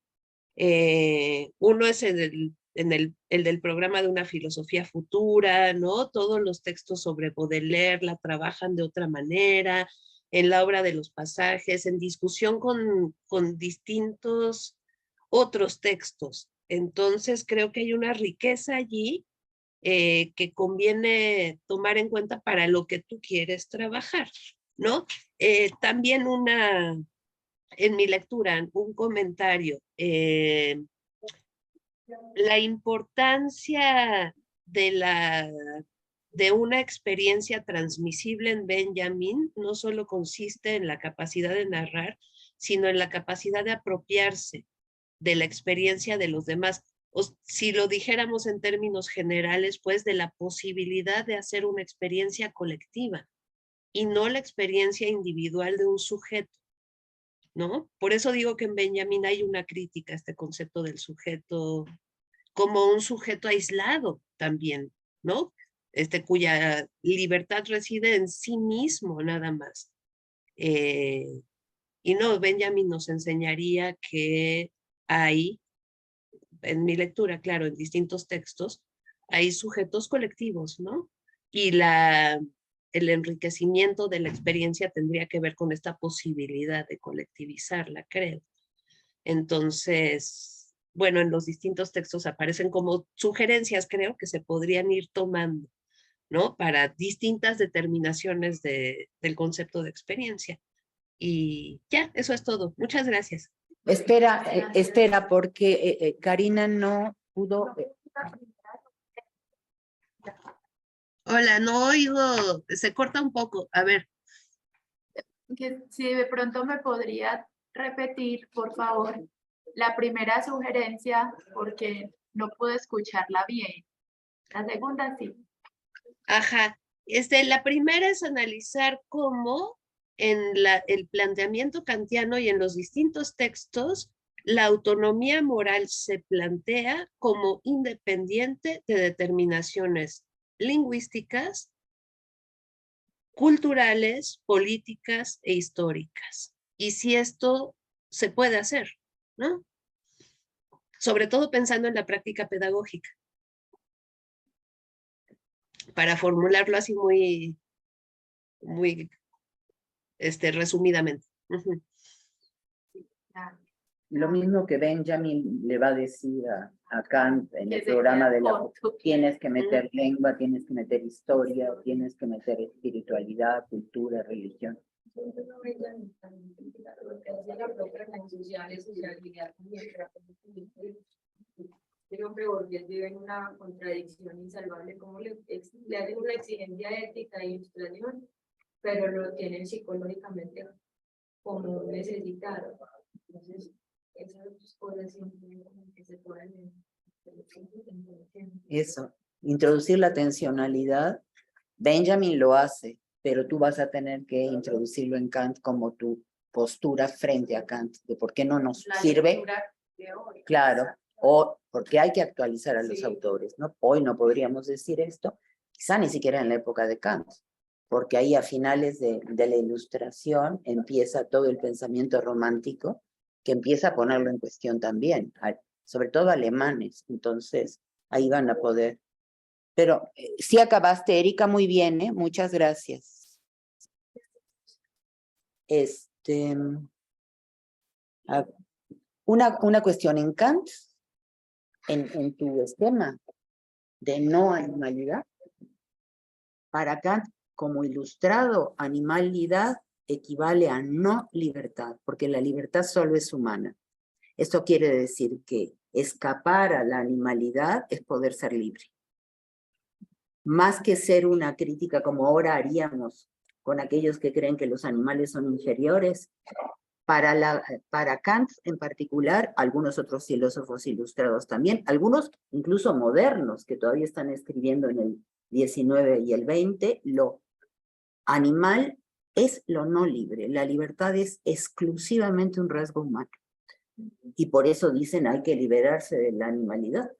Uno es el del programa de una filosofía futura, ¿no? Todos los textos sobre Baudelaire la trabajan de otra manera, en la obra de los pasajes, en discusión con distintos otros textos. Entonces creo que hay una riqueza allí que conviene tomar en cuenta para lo que tú quieres trabajar, ¿no? También en mi lectura, un comentario. La importancia de una experiencia transmisible en Benjamin no solo consiste en la capacidad de narrar, sino en la capacidad de apropiarse de la experiencia de los demás. O si lo dijéramos en términos generales, pues de la posibilidad de hacer una experiencia colectiva y no la experiencia individual de un sujeto, ¿no? Por eso digo que en Benjamin hay una crítica a este concepto del sujeto como un sujeto aislado también, ¿no? Cuya libertad reside en sí mismo nada más. Y no, Benjamin nos enseñaría que hay, en mi lectura, claro, en distintos textos, hay sujetos colectivos, ¿no? Y el enriquecimiento de la experiencia tendría que ver con esta posibilidad de colectivizarla, creo. Entonces, bueno, en los distintos textos aparecen como sugerencias, creo, que se podrían ir tomando, ¿no? Para distintas determinaciones del concepto de experiencia. Y ya, eso es todo. Muchas gracias. Espera, porque Karina no pudo. Hola, no oigo, se corta un poco. A ver. Que si de pronto me podría repetir, por favor, la primera sugerencia, porque no pude escucharla bien. La segunda sí. Ajá. La primera es analizar cómo en el planteamiento kantiano y en los distintos textos la autonomía moral se plantea como independiente de determinaciones lingüísticas, culturales, políticas e históricas. Y si esto se puede hacer, ¿no? Sobre todo pensando en la práctica pedagógica. Para formularlo así muy resumidamente. Uh-huh. Lo mismo que Benjamin le va a decir a Kant en Que el se programa queda de la... corto. Tienes que meter lengua, tienes que meter historia, tienes que meter espiritualidad, cultura, religión. El hombre burgués vive en una contradicción insalvable, como le hacen una exigencia ética e ilustración, pero lo tienen psicológicamente como necesitado. Entonces, esas dos cosas siempre como que se pueden... Eso, introducir la tensionalidad. Benjamin lo hace, pero tú vas a tener que introducirlo en Kant como tu postura frente a Kant, de por qué no nos sirve. Claro, o porque hay que actualizar a los autores, ¿no? Hoy no podríamos decir esto, quizá ni siquiera en la época de Kant, porque ahí a finales de la Ilustración empieza todo el pensamiento romántico, que empieza a ponerlo en cuestión también, sobre todo alemanes, entonces ahí van a poder. Pero sí acabaste, Erika, muy bien, ¿eh? Muchas gracias. Una cuestión en Kant, en tu esquema de no animalidad. Para Kant, como ilustrado, animalidad equivale a no libertad, porque la libertad solo es humana. Esto quiere decir que escapar a la animalidad es poder ser libre. Más que ser una crítica como ahora haríamos con aquellos que creen que los animales son inferiores, para Kant en particular, algunos otros filósofos ilustrados también, algunos incluso modernos que todavía están escribiendo en el 19 y el 20, lo animal es lo no libre. La libertad es exclusivamente un rasgo humano. Y por eso dicen hay que liberarse de la animalidad.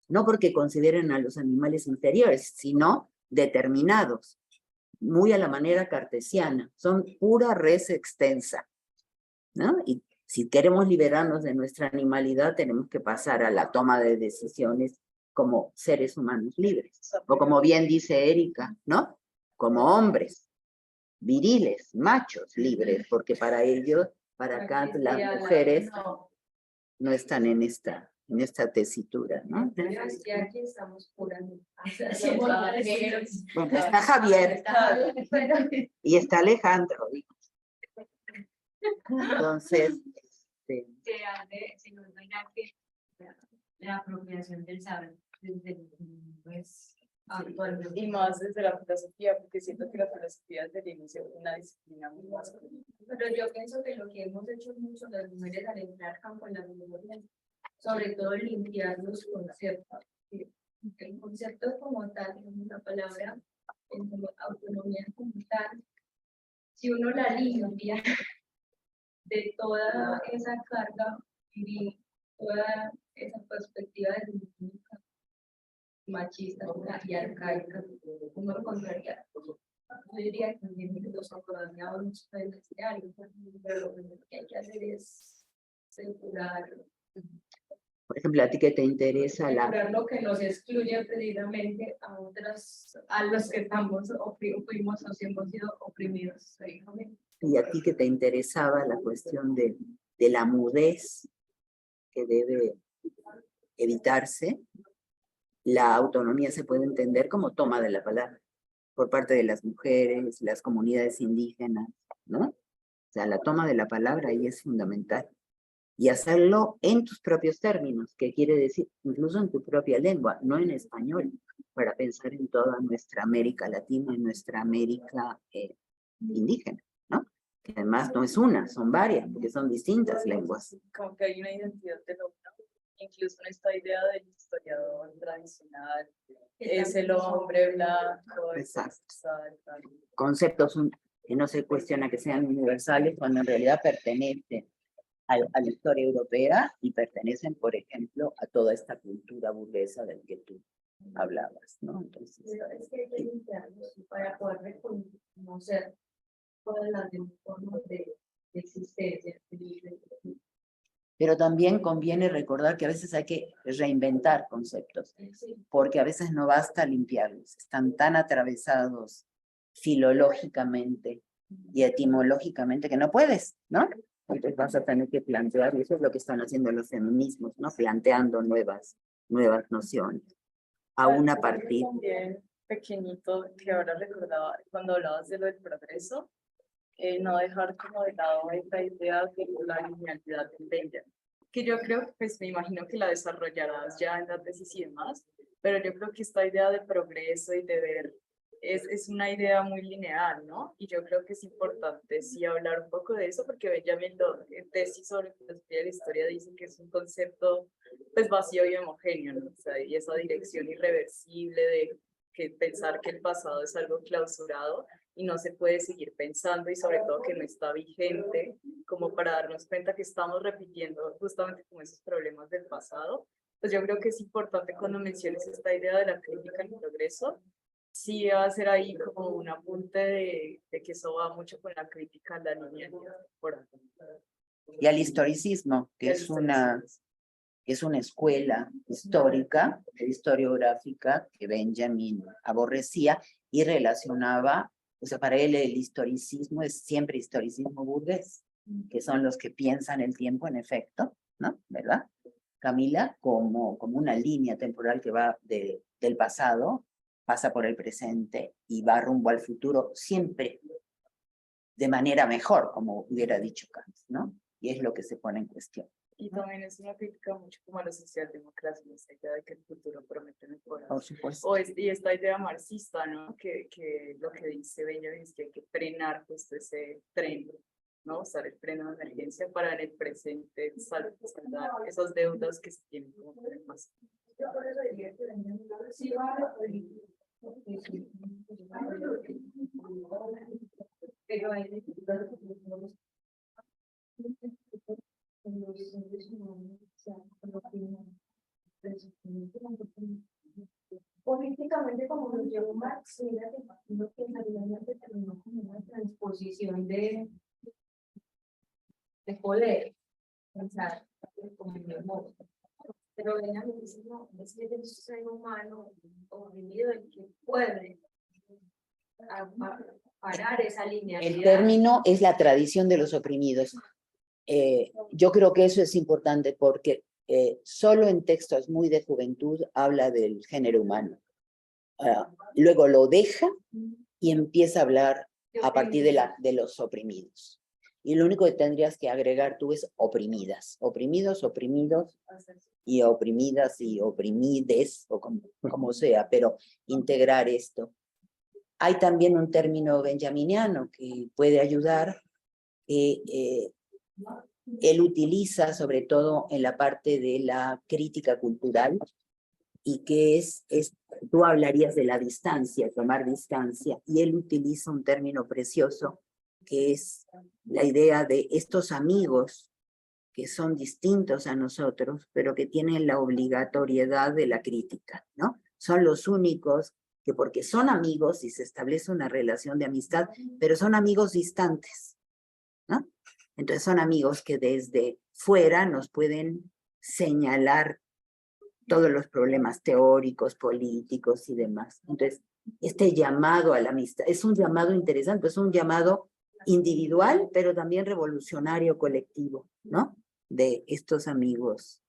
No porque consideren a los animales inferiores, sino determinados, muy a la manera cartesiana. Son pura res extensa, ¿no? Y si queremos liberarnos de nuestra animalidad, tenemos que pasar a la toma de decisiones como seres humanos libres. O como bien dice Erika, ¿no? Como hombres, viriles, machos libres, porque para ellos, para Kant, las mujeres no están en esta tesitura, ¿no? Y aquí estamos curando. Bueno, está Javier y está Alejandro. Entonces, Se hace, si no que la apropiación del saber desde pues, actualmente. Y más desde la filosofía, porque siento que la filosofía desde el inicio es una disciplina muy masculina. Pero yo pienso que lo que hemos hecho mucho las mujeres al entrar campo en la filosofía, sobre todo limpiar los conceptos. El concepto como tal, la palabra autonomía como tal, si uno la limpia de toda esa carga y toda esa perspectiva de machista y arcaica, uno encontraría. Yo diría que también los coloniados nos pueden decir algo, pero lo que hay que hacer es censurar. por ejemplo, a ti que te interesa lo que nos excluye precisamente a otras, a los que estamos fuimos o hemos sido oprimidos históricamente. Y a ti que te interesaba la cuestión de la mudez que debe evitarse, la autonomía se puede entender como toma de la palabra por parte de las mujeres, las comunidades indígenas, ¿no? O sea, la toma de la palabra ahí es fundamental. Y hacerlo en tus propios términos, que quiere decir incluso en tu propia lengua, no en español, para pensar en toda nuestra América Latina y nuestra América indígena, ¿no? Que además no es una, son varias, porque son distintas lenguas. Como que hay una identidad de lo uno, incluso en esta idea del historiador tradicional, es el hombre blanco, Exacto. tal. Conceptos que no se cuestiona que sean universales cuando en realidad pertenecen a la historia europea y pertenecen, por ejemplo, a toda esta cultura burguesa del que tú hablabas, ¿no? Entonces, Pero es que hay que limpiarlos para poder reconocer todas las formas de existencia. pero también conviene recordar que a veces hay que reinventar conceptos, porque a veces no basta limpiarlos, están tan atravesados filológicamente y etimológicamente que no puedes, ¿no? Entonces vas a tener que plantear, y eso es lo que están haciendo los feminismos, ¿no? Planteando nuevas nociones, aún a partir. También pequeñito, que ahora recordaba, cuando hablabas de lo del progreso, no dejar como de lado esta idea de la linealidad del Benjamin, que yo creo, pues me imagino que la desarrollarás ya en la tesis y demás, pero yo creo que esta idea de progreso y de ver es una idea muy lineal, ¿no? Y yo creo que es importante sí hablar un poco de eso, porque Benjamin, en tesis sobre filosofía de la historia, dice que es un concepto pues vacío y homogéneo, ¿no? O sea, y esa dirección irreversible de que pensar que el pasado es algo clausurado y no se puede seguir pensando, y sobre todo que no está vigente, como para darnos cuenta que estamos repitiendo justamente como esos problemas del pasado. Pues yo creo que es importante cuando menciones esta idea de la crítica al progreso, sí va a ser ahí como un apunte de que eso va mucho con la crítica a la linealidad. Y al historicismo, que es una escuela histórica, historiográfica, que Benjamin aborrecía y relacionaba, o sea, para él el historicismo es siempre historicismo burgués, que son los que piensan el tiempo en efecto, ¿no? ¿Verdad? Camila, como una línea temporal que va del pasado, pasa por el presente y va rumbo al futuro, siempre de manera mejor, como hubiera dicho Kant, ¿no? Y es lo que se pone en cuestión. Y también es una crítica mucho como a la socialdemocracia, esta idea de que el futuro promete mejorar. Por supuesto. Y esta idea marxista, ¿no? Que lo que dice Benjamin es que hay que frenar justo ese tren, ¿no? Usar el freno de emergencia para en el presente saldar esas deudas que se tienen como con el pasado. Yo por eso diría que Benjamin sí va a la política. Pero hay dificultades políticamente, como lo llevó Marx, mira que imagino que en realidad terminó como una transposición de poder, pensar como en el modo. Pero Benjamin dice, no, es que es el ser humano oprimido el que puede parar esa linealidad. El término es la tradición de los oprimidos. Yo creo que eso es importante porque solo en textos muy de juventud habla del género humano. Luego lo deja y empieza a hablar a partir de los oprimidos. Y lo único que tendrías que agregar tú es oprimidas. Oprimidos, oprimidos, y oprimidas y oprimides, o como sea, pero integrar esto. Hay también un término benjaminiano que puede ayudar, él utiliza sobre todo en la parte de la crítica cultural, y que tú hablarías de la distancia, tomar distancia, y él utiliza un término precioso, que es la idea de estos amigos que son distintos a nosotros, pero que tienen la obligatoriedad de la crítica, ¿no? Son los únicos que, porque son amigos y se establece una relación de amistad, pero son amigos distantes, ¿no? Entonces son amigos que desde fuera nos pueden señalar todos los problemas teóricos, políticos y demás. Entonces, este llamado a la amistad es un llamado interesante, es un llamado individual, pero también revolucionario colectivo, ¿no? De estos amigos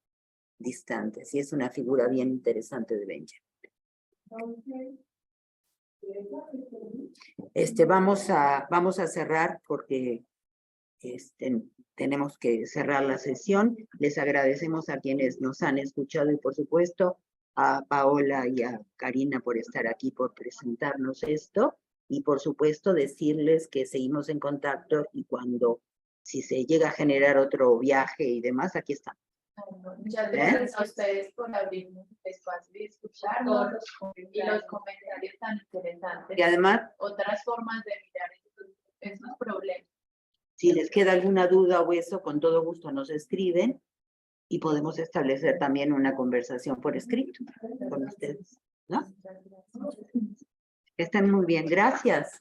distantes. Y es una figura bien interesante de Benjamin. Vamos a cerrar porque tenemos que cerrar la sesión. Les agradecemos a quienes nos han escuchado y por supuesto a Paola y a Karina por estar aquí, por presentarnos esto, y por supuesto decirles que seguimos en contacto y si se llega a generar otro viaje y demás, aquí estamos. Muchas gracias a ustedes por abrirnos el espacio y escucharnos y los comentarios tan interesantes. Y además, otras formas de mirar estos problemas. Si les queda alguna duda o eso, con todo gusto nos escriben y podemos establecer también una conversación por escrito con ustedes, ¿no? Estén muy bien, gracias.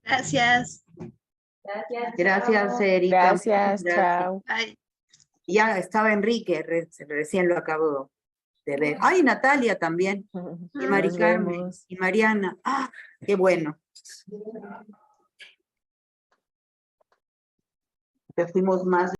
Gracias. Gracias, Erika. Gracias, chao. Bye. Ya estaba Enrique, recién lo acabo de ver. Ay, Natalia también. Y Mari Nos Carmen. vemos. Y Mariana. Ah, qué bueno. Que fuimos más